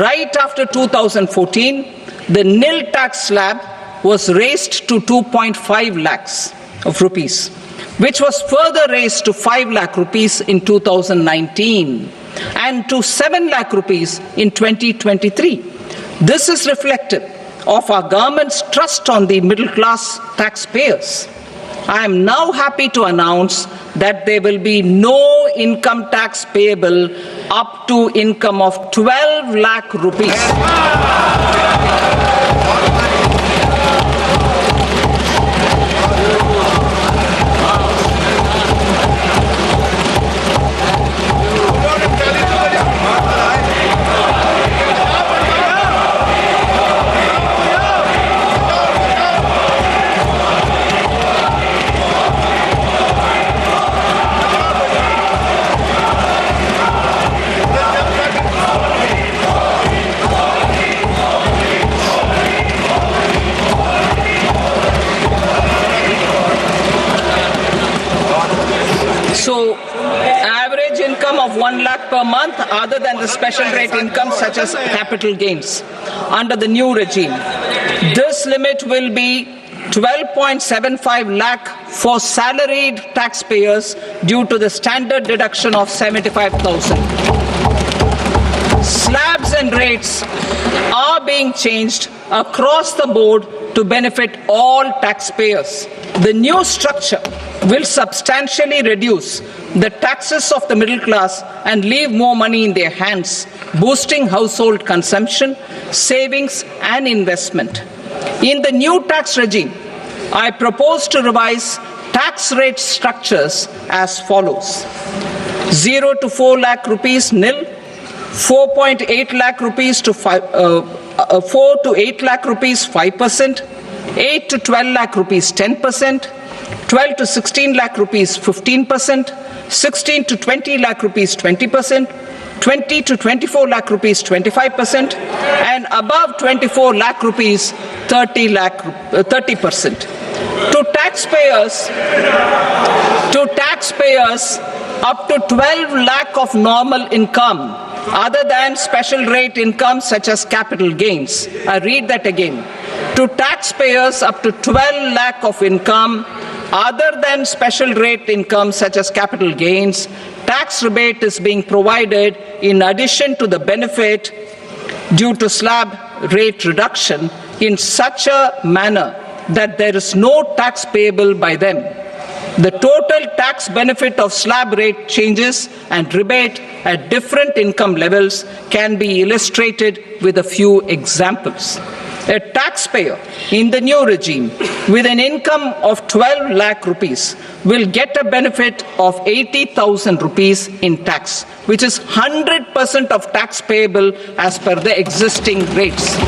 S5: Right after 2014, the nil tax slab was raised to 2.5 lakhs of rupees, which was further raised to 5 lakh rupees in 2019. and to 7 lakh rupees in 2023. This is reflective of our government's trust on the middle class taxpayers. I am now happy to announce that there will be no income tax payable up to income of 12 lakh rupees. So, average income of 1 lakh per month other than the special rate income such as capital gains under the new regime. This limit will be 12.75 lakh for salaried taxpayers due to the standard deduction of 75,000. Slabs and rates are being changed across the board to benefit all taxpayers. The new structure will substantially reduce the taxes of the middle class and leave more money in their hands, boosting household consumption, savings and investment. In the new tax regime, I propose to revise tax rate structures as follows. 0 to 4 lakh rupees nil, 4.8 lakh rupees to 4 to 8 lakh rupees 5%, 8 to 12 lakh rupees 10%, 12 to 16 lakh rupees 15%, 16 to 20 lakh rupees 20%, 20 to 24 lakh rupees 25%, and above 24 lakh rupees 30%. To taxpayers up to 12 lakh of normal income other than special rate income such as capital gains. I read that again. To taxpayers up to 12 lakh of income other than special rate income such as capital gains, tax rebate is being provided in addition to the benefit due to slab rate reduction in such a manner that there is no tax payable by them. The total tax benefit of slab rate changes and rebate at different income levels can be illustrated with a few examples. A taxpayer in the new regime with an income of 12 lakh rupees will get a benefit of 80,000 rupees in tax, which is 100% of tax payable as per the existing rates.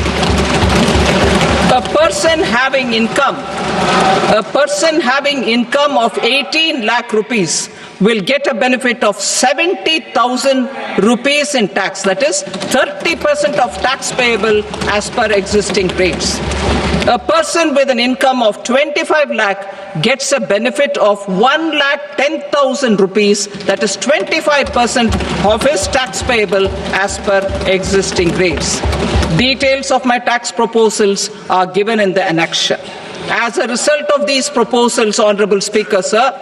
S5: A person having income of 18 lakh rupees will get a benefit of 70,000 rupees in tax. That is 30% of tax payable as per existing rates. A person with an income of 25 lakh gets a benefit of 1,10,000 rupees. That is 25% of his tax payable as per existing rates. Details of my tax proposals are given in the annexure. As a result of these proposals, Honorable Speaker, sir,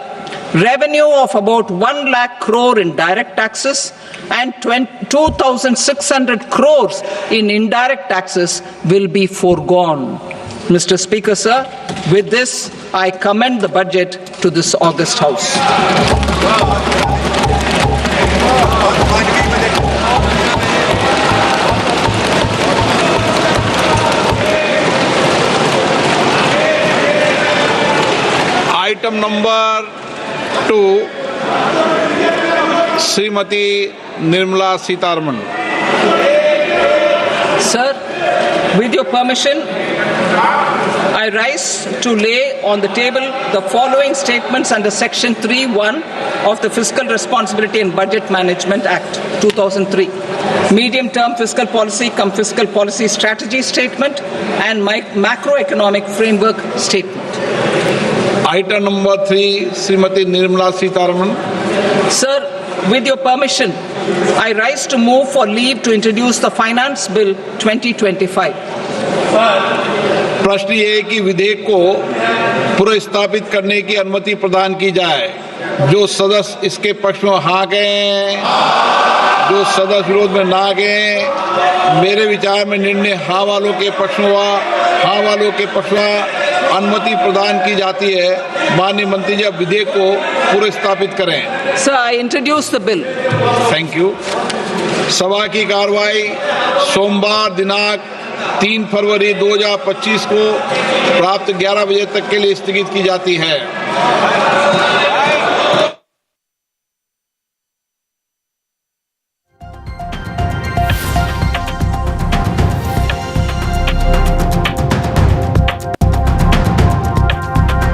S5: revenue of about 1 lakh crore in direct taxes and 2,600 crores in indirect taxes will be foregone. Mr. Speaker, sir, with this, I commend the budget to this august House.
S4: Item number 2, Srimati Nirmala Sitharaman.
S5: Sir, with your permission, I rise to lay on the table the following statements under Section 3(1) of the Fiscal Responsibility and Budget Management Act 2003. Medium-term fiscal policy cum fiscal policy strategy statement and macroeconomic framework statement.
S4: Item number 3, Srimati Nirmala Sitharaman.
S5: Sir, with your permission, I rise to move for leave to introduce the Finance Bill 2025.
S4: प्रश्न ये है कि विधेयक को पुनर्स्थापित करने की अनुमति प्रदान की जाए। जो सदस्य इसके पक्ष में हाँ कहें, जो सदस्य विरोध में ना गए, मेरे विचार में निर्णय हाँ वालों के पक्ष में हुआ। हाँ वालों के पक्ष में अनुमति प्रदान की जाती है। माननीय मंत्री जी अब विधेयक को पुनर्स्थापित करें।
S5: Sir, I introduce the bill.
S4: Thank you. सभा की कार्रवाई सोमवार दिनांक 3 फरवरी 2025 को प्राप्त 11 बजे तक के लिए स्थगित की जाती है।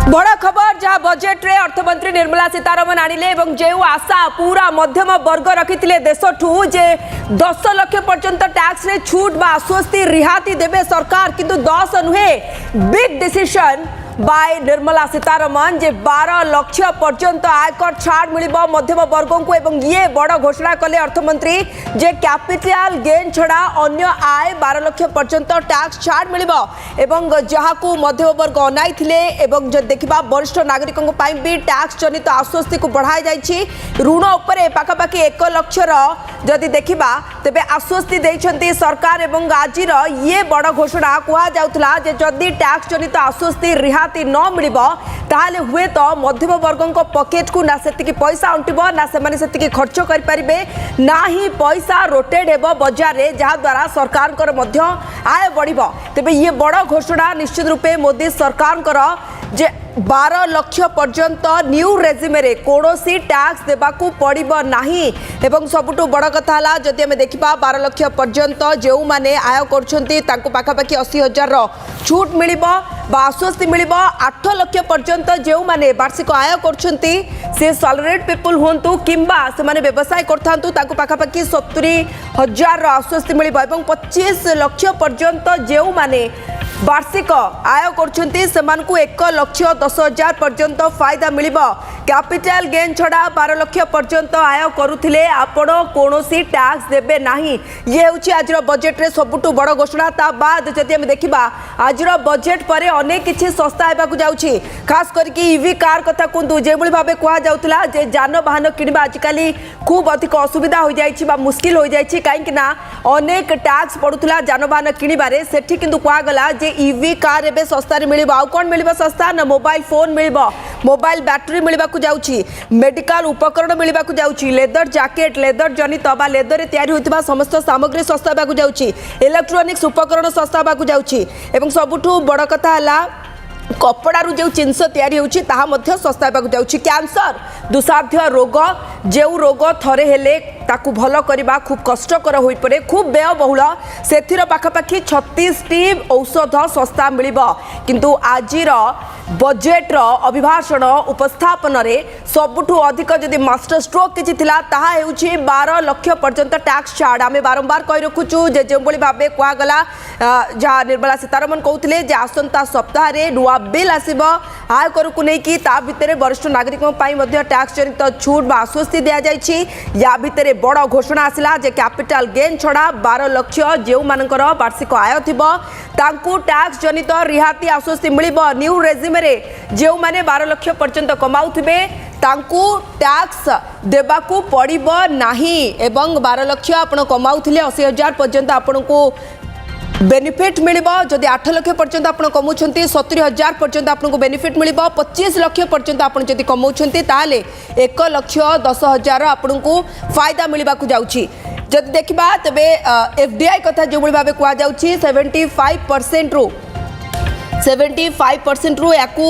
S6: बड़ा खबर जहाँ बजेट रे अर्थमंत्री निर्मला सीतारमण आनिले एवं जो आशा पूरा मध्यम वर्ग रखिथिले देशठू जे 10 लाख पर्यंत टैक्स रे छूट बा आश्वस्ति रिहाती देबे सरकार, किंतु 10 नुहे big decision by Nirmala Sitharaman जे 12 लाख पर्यंत आयकर छाड़ मिलिबो मध्यम वर्गों को। एवं ये बड़ घोषणा कले अर्थमंत्री जे कैपिटल गेन छड़ा अन्य आय 12 लाख पर्यंत टैक्स छाड़ मिलिबो एवं जहाकू मध्यम वर्ग अनाई थिले। एवं जो देखिबा वरिष्ठ नागरिकों पई भी टैक्स जनित आश्वस्ति को बढ़ाई जाइछि। ऋण उपरे पाखापाखि 1 लाख जदि देखिबा तेबे आश्वस्ति देइछंती सरकार। एवं आजिर ये बड़ घोषणा कुआ जाउथला जे जदि टैक्स जनित आश्वस्ति रिहा न मिलिबो ताहले हुए तो मध्यम वर्गों को पॉकेट को ना सेतिकी पैसा अंटिबो ना से माने सेतिकी खर्च करि परिबे ना ही पैसा रोटेड हेबो बाजार रे, जहा द्वारा सरकार कर मध्य आय बढ़िबो। तबे ये बड़ घोषणा निश्चित रूपे मोदी सरकार कर जे 12 लाख पर्यंत न्यू रेजिमे रे कोनोसी टैक्स देबाकू पड़िबो नाही। एवं सबुटु बड़ कथा हला जदि हमें देखिबा 12 लाख पर्यंत जो माने आय करछंती तांको पाखापाखि 80,000 रो छूट मिलिबो बा आश्वस्ति मिलिबो। 8 लाख पर्यंत जो माने वार्षिक आय करछंती से सैलरीड पीपल होंतु किंबा से माने व्यवसाय करथांतु तांको पाखापाखि 70,000 रो आश्वस्ति मिलिबो। एवं 25 लाख पर्यंत जो माने वार्षिक आय करछंती सेमानकु 1,10,000 पर्यंत फायदा मिलिबो। कैपिटल गेन छड़ा 12 लाख पर्यंत आय करुथिले आपण कोनोसी टैक्स देबे नाही। ये होची आजिर बजेट रे सबुटु बड़ घोषणा। ता बाद जदि हम देखिबा आजिर बजेट परे अनेक किछि सस्ता हेबाकू जाउछि, खास करके ईवी कार कथा कुंतु जे बळी भाबे कुआ जाउतला जे जानवाहन किनिबा आजिकाली खूब अधिक असुविधा हो जाइछि बा मुश्किल हो जाइछि, काहेकि ना अनेक टैक्स पडुतला जानवाहन किनिबारे। सेठी किंतु कुआ गला जे ईवी कार एबे सस्ता रे मिलिबो। आ कोन मिलिबो सस्ता ना मोबाइल फोन मिलिबो, मोबाइल बैटरी मिलिबाकू जाउछि, मेडिकल उपकरण मिलिबाकू जाउछि, लेदर जैकेट लेदर जनित बा लेदर रे तयारी होइतबा समस्त सामग्री सस्ता हेबाकू जाउछि, इलेक्ट्रॉनिक्स उपकरण सस्ता हेबाकू जाउछि। एवं सबुठु बड़ कथा हला कपड़ारू जो जिनस तैयारी होछि ताहा मध्य सस्ता हेबाकू जाउछि। कैंसर दुसाध्य रोग जो रोग थरे हेले ताकू भल करबा खूब कष्टकर होई पड़े, खूब व्ययबहुल, सेथिर पाखापाखि 36टी औषध सस्ता मिलिबो। किंतु आजिर बजेट रो अभिभाषण उपस्थापन रे सबुठु अधिक जदि मास्टर स्ट्रोक किछि थिला ताहा हेउछि 12 लाख पर्यंत टैक्स छाड़। आमे बारंबार कहि रखुछु जे जेबोली भाबे कुआ गला जहा निर्मला सीतारमण कहउथिले जे आसंता सप्ताह रे नुआ बिल आसीबो आयकर को नै कि ता भितरे वरिष्ठ नागरिकों पई मध्ये टैक्स जनित छूट बा आश्वस्ति दिया जायछि। या भितरे बड़ घोषणा आसिला जे कैपिटल गेन छड़ा 12 लाख जेउ मानकर वार्षिक आय थिबो तांकू टैक्स जनित रिहाती आश्वस्ति मिलिबो। न्यू रेजिमे रे जेउ माने 12 लाख पर्यंत कमाउथिबे तांकू टैक्स देबाकू पड़िबो नाही। एवं 12 लाख आपण कमाउथिले 80,000 पर्यंत आपनको बेनिफिट मिलिबो। जदि 8 लाख पर्यंत आपण कमाउछंती 70,000 पर्यंत आपनको बेनिफिट मिलिबो। 25 लाख पर्यंत आपण जदि कमाउछंती ताले 1,10,000 आपनको फायदा मिलिबाकू जाउछि। जदि देखिबा तबे एफडीआई कथा जो बळी भाबे कुआ जाउछि 75% रो 75% रु याकू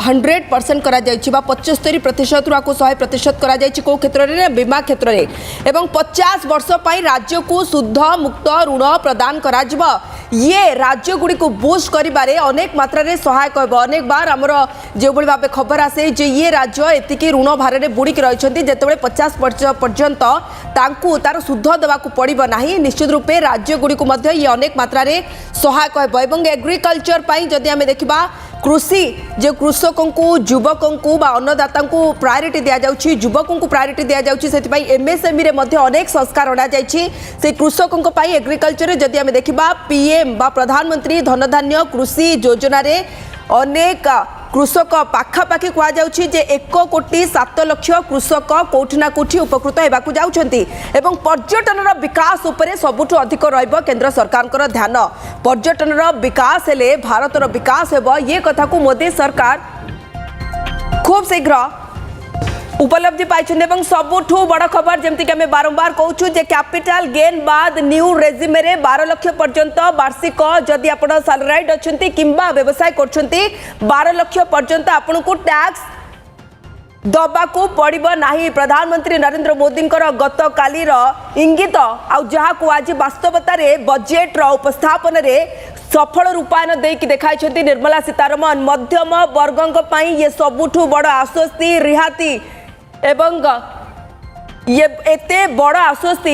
S6: 100% करा जायछि बा 75% रु याकू 100% करा जायछि को क्षेत्र रे बीमा क्षेत्र रे। एवं 50 वर्ष पई राज्य को शुद्ध मुक्त ऋण प्रदान करा जिवो। ये राज्य गुडी को बूस्ट करिबारे अनेक मात्रा रे सहायक होबो। अनेक बार हमर जे बळी भाबे खबर आसे जे ये राज्य एतिकी ऋण भार रे बुडी के रहिछंती जेतेबेले 50 वर्ष पर्यंत तांकू तार शुद्ध देबाकू पड़िबो नाही। निश्चित रूपे राज्य गुडी को मध्य ये अनेक मात्रा रे सहायक होबो। एवं एग्रीकल्चर पई जदि हमें देखिबा कृषि जो कृषकों को युवकों को बा अन्नदाता को प्रायोरिटी दिया जाउछि, युवकों को प्रायोरिटी दिया जाउछि। सेति पई एमएसएमई रे मध्य अनेक संस्कार अना जाइछि से कृषकों को पई। एग्रीकल्चर रे जदि हमें देखिबा पीएम बा प्रधानमंत्री धन धान्य कृषि योजना रे अनेक कृषक पाखापाखि कहुच्छी जे 1,07,00,000 कृषक कोठिना कोठी उपकृत होगाकू जाउछंती एवं पर्यटन विकास उपरे सबुठु अधिक रहिबो केंद्र सरकार ध्यान। पर्यटन विकास हेले भारतर विकास हेबो ये कथा को मोदी सरकार खूब शीघ्र उपलब्धि पाई। सबुठु बड़ खबर जमती आम बारंबार कहूँ जे कैपिटल गेन बाद न्यू रेजिमे 12 लाख पर्यंत वार्षिक जदि आप सालराइड अच्छा कि व्यवसाय कर 12 लाख पर्यंत आपन को टैक्स दबाकू पड़िबो नाही। प्रधानमंत्री नरेंद्र मोदी गत कालीर इंगित आउ आज वास्तवता बजेट उपस्थापन रे सफल रूपायन देकी देखाई निर्मला सीतारमण। मध्यम वर्गों ये सबुठु बड़ आश्वस्ति रिहाती एवं ये एते बड़ आश्वस्ति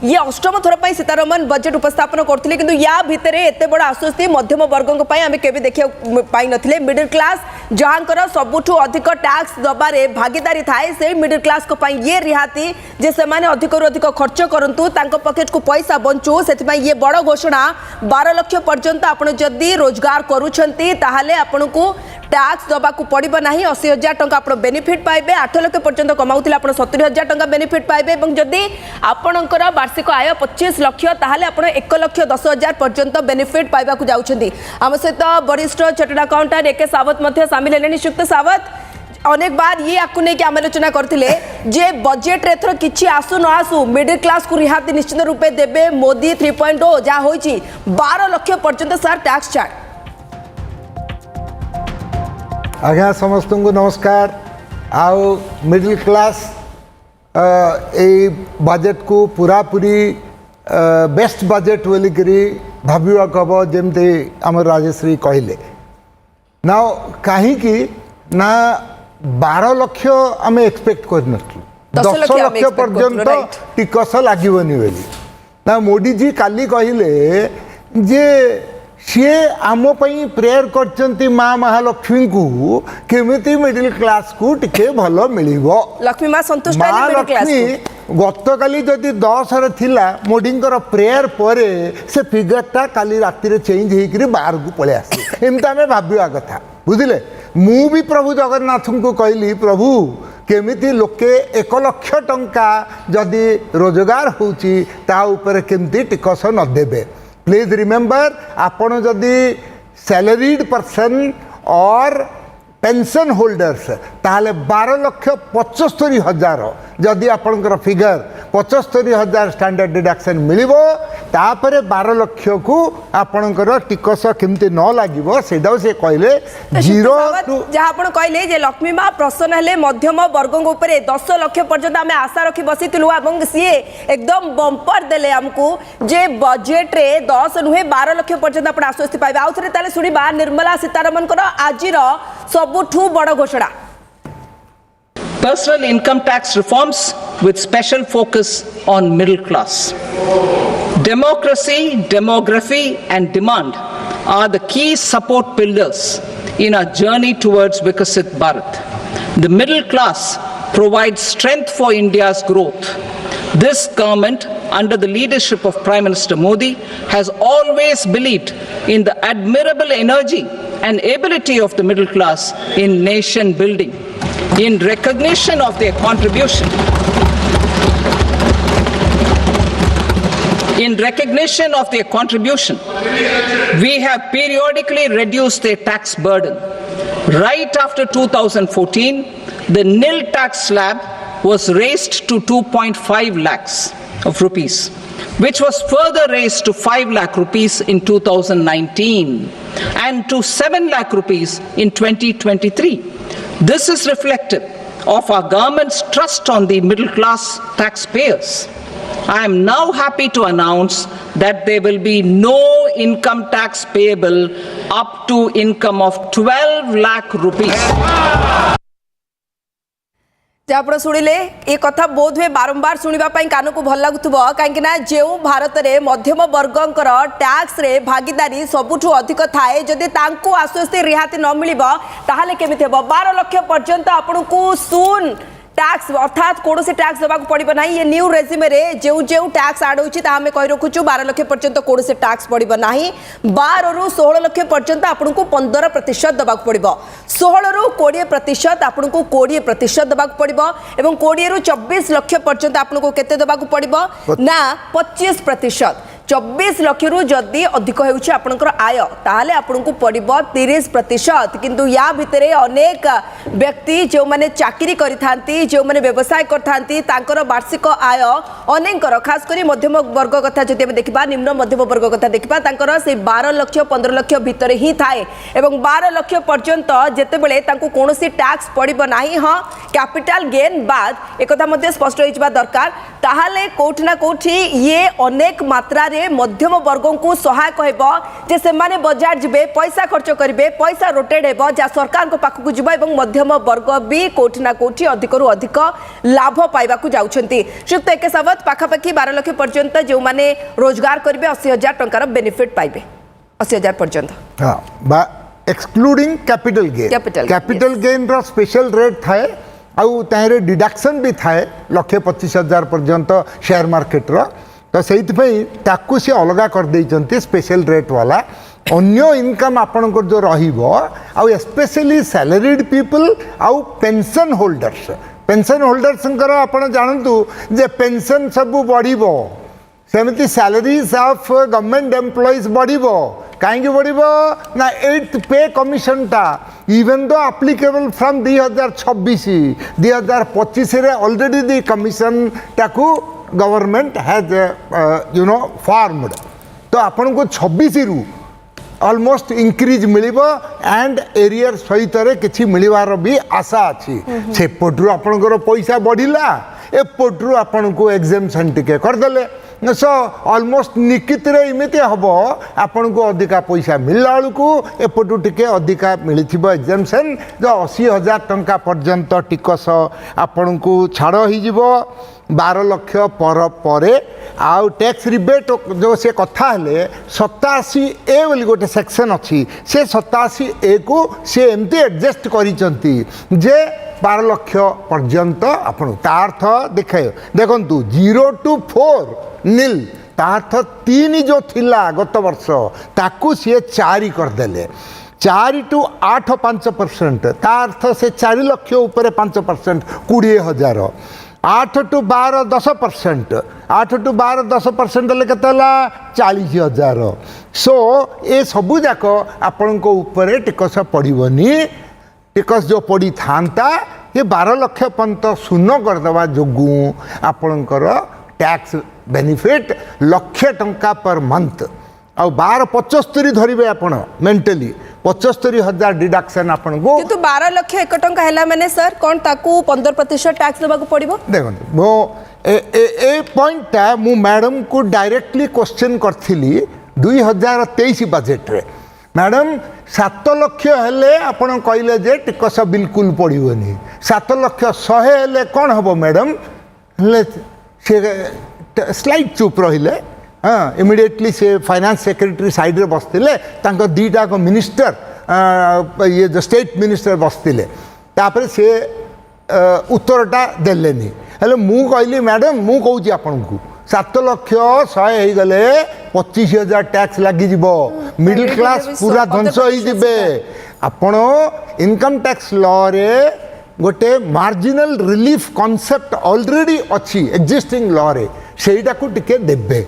S6: ये अष्टम थर पर सीतारमण बजेट उपस्थापन करथिले किंतु या भितर एते बड़ आश्वस्ति मध्यम वर्गों आम केबे देखिया पाई नथिले। मिडिल क्लास जहाँकर सबुठु अधिक टैक्स दबारे भागीदारी थाए से मिडिल क्लास को पाई ये रिहाती जे से माने अधिक रु अधिक खर्च करंतु तांको पॉकेट को पैसा बंचू से ये बड़ घोषणा। 12 लाख पर्यंत आपण जदि रोजगार करूछंती ताहाले आपण को टैक्स दबाकू पड़िबो नाही। 80,000 टंका आपण बेनिफिट पाइबे। 8 लाख पर्यंत कमाउथिले आपण 70,000 टंका बेनिफिट पाइबे एवं जदि आपणकर वार्षिक आय 25 लाख ताहाले आपण 1,10,000 पर्यंत बेनिफिट पाइबाकू जाउछंती। आम सहित वरिष्ठ चार्टर्ड अकाउंटेंट एके सावत मध्य सामिल हेलेनी। श्रीयुक्त सावत अनेक बार ये आपको नहीं आलोचना करते जे बजेट रे एथर किछि आसु न आसु मिडिल क्लास को रिहाती निश्चित रूपे देबे मोदी 3.0 जहाँ होइछि 12 लाख पर्यंत सर टैक्स चार्ट।
S7: आज्ञा समस्त को नमस्कार। आओ मिडिल क्लास ए बजेट को पूरा पूरी बेस्ट बजेट बोलिकी भाविया कब जमती आम राजश्री कहले ना कहीं ना 12 लाख आम एक्सपेक्ट कर 10 लाख पर्यंत टिकस लगे बोली ना मोदी जी काली कहले जे सी आम प्रेयर करचंती माँ महालक्ष्मी को केमिति मिडिल क्लास को टिके भल मिल
S6: लक्ष्मी माँ संतुष्ट
S7: माँ लक्ष्मी गत काली जदि 10 रे थिला मोदी प्रेयर पर से फिगरटा काली राति चेंज होकर बाहर को पलि आस एमती आम भाविया कथा बुझे। मु भी प्रभु जगन्नाथ को कहली प्रभु केमिति लोके 1 लाख टंका जदि रोजगार होची ता ऊपर केमती टिकस न देबे। प्लीज रिमेंबर आपण जदि सैलरीड पर्सन और पेंशन होल्डर्स ताहले 12,75,000 जदि आपणकर फिगर 75,000 स्टैंडर्ड डिडक्शन मिलिबो तापरे 12 लाख को आपणकर टिकस केमती न लागिबो सेडा से कहले जीरो
S6: जहाँ आपण कहले जे लक्ष्मी माँ प्रसन्न हेले मध्यम वर्गों ऊपर 10 लाख पर्यंत आम आशा रखी बसीलु और सी एकदम बंपर देले आमको जे बजेट रे 10 नुहे 12 लाख पर्यंत आप आश्वस्ति पाइबे। आउ थे ताले सुनिबा निर्मला सीतारमण आजिर सबुठु बड़ घोषणा।
S5: Personal income tax reforms with special focus on middle class. Democracy, demography and demand are the key support pillars in our journey towards Vikasit Bharat. The middle class provides strength for India's growth. This government, under the leadership of Prime Minister Modi, has always believed in the admirable energy and ability of the middle class in nation building. In recognition of their contribution, we have periodically reduced their tax burden. Right after 2014, the nil tax slab was raised to 2.5 lakhs of rupees, which was further raised to 5 lakh rupees in 2019 and to 7 lakh rupees in 2023. This is reflective of our government's trust on the middle class taxpayers. I am now happy to announce that there will be no income tax payable up to income of 12 lakh rupees.
S6: आप शुणिले ये कथा बोध हुए बारंबार शुणापी कान को भल लगुव कहीं जो भारत में मध्यम वर्गंकर टैक्स रे भागीदारी सबुठु अधिक थाए जदि आश्वस्ति रिहाती न मिल ताहले केमिति हेबो 12 लाख पर्यंत आपन को सुन टैक्स अर्थात कौन से टैक्स देवाक पड़ो ना ये न्यू रेजिमे रे जो जो टैक्स आड होची ता हमें कहि रखुछु 12 लाख पर्यंत कौन से टैक्स पड़ो ना 12 रु 16 लाख पर्यंत आपको 15% देवाक पड़ो 16 रु 20% आपको 20% देवाक पड़ो एवं 20 रु 24 लाख पर्यंत आपको केते देवाक पड़ो ना 25%। 24 लाख रु जदि अधिक होउछि आपनकर आय ताहले आपनको पड़िबो 30%। किंतु या भितरे अनेक व्यक्ति जो माने चाकरी करिथांती जो माने व्यवसाय करथांती तांकर वार्षिक आय अनेकर खास करी मध्यम वर्ग कथा जदि हम देखिबा निम्न मध्यम वर्ग कथा देखिबा तांकर से 12 लाख 15 लाख भितरे ही थाए एवं 12 लाख पर्यंत जेतेबेले तांको कोनोसी टैक्स पड़िबो नाही। हां कैपिटल गेन बाद एकथा मध्ये स्पष्ट होइबा दरकार ताहले कोठ ना कोठी ये अनेक मात्रा रे मध्यम वर्ग को सहायक हेबो जे से माने बजार जिबे पैसा खर्च करिवे पैसा रोटेट हेबो जा सरकार को पाखु को जिबो एवं मध्यम वर्ग भी कोठी ना कोठी अधिक रु अधिक लाभ पाइबा को जाउछंती। श्रुत एके सावत पाखापाखी 12 लाख पर्यंत जो माने रोजगार करिवे 80,000 टंकार बेनिफिट पाइबे 80,000 पर्यंत।
S7: हां बा एक्सक्लूडिंग कैपिटल गेन गेन रो स्पेशल रेट थाए आउ तारे डिडक्शन भी थाए 1,25,000 पर्यंत शेयर मार्केट रो तो से ताकू सी अलग कर देइचंती स्पेशल रेट वाला अन्य इनकम आपण को जो रहिबो आउ स्पेशली सैलरीड पीपल आउ पेंशन होल्डर्स आपण जानतु जे पेंशन सब बढ़िबो सेमती सैलरीज ऑफ गवर्नमेंट एम्प्लॉइज बढ़िबो कहीं बढ़िबो ना 8th पे कमिशन टा इवन दो एप्लीकेबल फ्रॉम 2026 रे ऑलरेडी दी कमिशन टाकू गवर्नमेंट हैज फॉर्मड तो आपन को 26 रु ऑलमोस्ट इंक्रीज मिलिबो एंड एरियर सहित रे किछि मिलिबार भी आशा अछि से पटरु आपनकर पैसा बढ़िला ए पटरु आपन को एग्जाम्पशन टिके कर देले सो ऑलमोस्ट निकित रे इमिति हबो आपन को अधिका पैसा मिलला को एपटु टिके अधिका मिलिथिबो एग्जाम्पशन जो 80,000 टंका पर्यंत टिकस आपन को छाड़ ही जिवो 12 लाख पर आउ टैक्स रिबेट जो से कथा हेले 87A बोली गोटे सेक्शन अच्छी से 87A को से एमती एडजस्ट करिसंती जे 12 लाख पर्यंत आपण तार्थ देखाय देखंतु 0 to 4 नील तार्थ 3 जो थिला गत वर्ष ताकू सी 4 कर देले 4 to 8 5% तार्थ से 4 लाख ऊपर 5% 20,000 8 to 12 10% 8 to 12 10% ले केतला 40,000 सो ए सबु जाक आपण को ऊपर टिकस पड़िबनी टिकस जो पड़ी थांता ये 12 लाख पर्यंत शून्य करदेवा जोगु आपणकर टैक्स बेनिफिट 1 लाख टंका पर मंथ आ 12,75 धरिबे आपण मेंटली 75,000 डिडक्शन आपन को
S6: किंतु 12 लाख 1 टंका हैला माने सर कोन ताकू 15% टैक्स देबा को पड़िबो
S7: देखो मो ए पॉइंट मु मैडम को डायरेक्टली क्वेश्चन करथिली 2023 बजेट रे मैडम 7 लाख हेले आपण कहले जे टिकस बिल्कुल पड़िबोनी 7 लाख 100 हेले कोन हबो मैडम ले से स्लाइड चुप रहिले हाँ इमिडिएटली से फाइनेंस सेक्रेटरी साइड रे बसतिले तांको दीटा को मिनिस्टर ये जो स्टेट मिनिस्टर बसतिले तापर से उत्तरटा देलेनी हेले मु कहली मैडम मु कहूची आपन को 7 लाख 100 हो गले 25,000 टैक्स लगी जीवो मिडिल क्लास पूरा ध्वंस हो जिबे आपण इनकम टैक्स लॉ रे गोटे मार्जिनल रिलीफ कॉन्सेप्ट ऑलरेडी अच्छी एग्जिस्टिंग लॉ रे सेटा को टिके देबे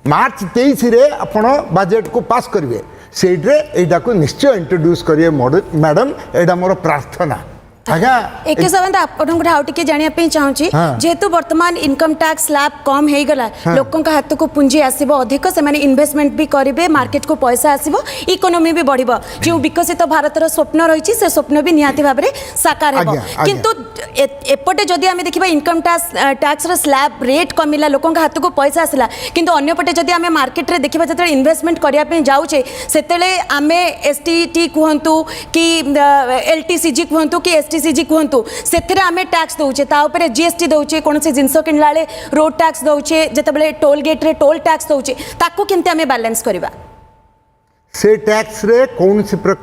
S7: मार्च 23 रे आपण बजेट को पास करिवे सेड्रे एटा को निश्चय इंट्रोड्यूस करिए मैडम एटा मोर प्रार्थना आज्ञा
S8: एक सवंत आपन को टिके जानिया पे चाहूची जेहेतु वर्तमान इनकम टैक्स स्लैब कम हे गला लोकन का हाथ को पूंजी आसीबो अधिक से माने इन्वेस्टमेंट भी करिवे मार्केट को पैसा आसीबो इकोनॉमी भी बढ़िबो जो विकसित भारत रो स्वप्न रहिछि से स्वप्न भी निहाती भाबरे साकार हेबो किंतु एपटे जदि आमे देखिबा इनकम टैक्स रो स्लैब रेट कमिला लोकन का हाथ को पैसा आसिला किंतु अन्य पटे जदि आमे मार्केट रे देखिबा जते इन्वेस्टमेंट करिया पे जाउचे सेतेले आमे एसटीटी कहंतु कि एलटीसीजी कहंतु कि एसटीसीजी कहंतु सेथिरे आमे टैक्स दउचे ता ऊपर जीएसटी दउचे कोन से जिंसो किनलाले रोड टैक्स दउचे जतेबेले टोल गेट रे टोल टैक्स दउचे ताको केमते आमे बैलेंस करबा
S7: से टैक्स रे कौन सी प्रकार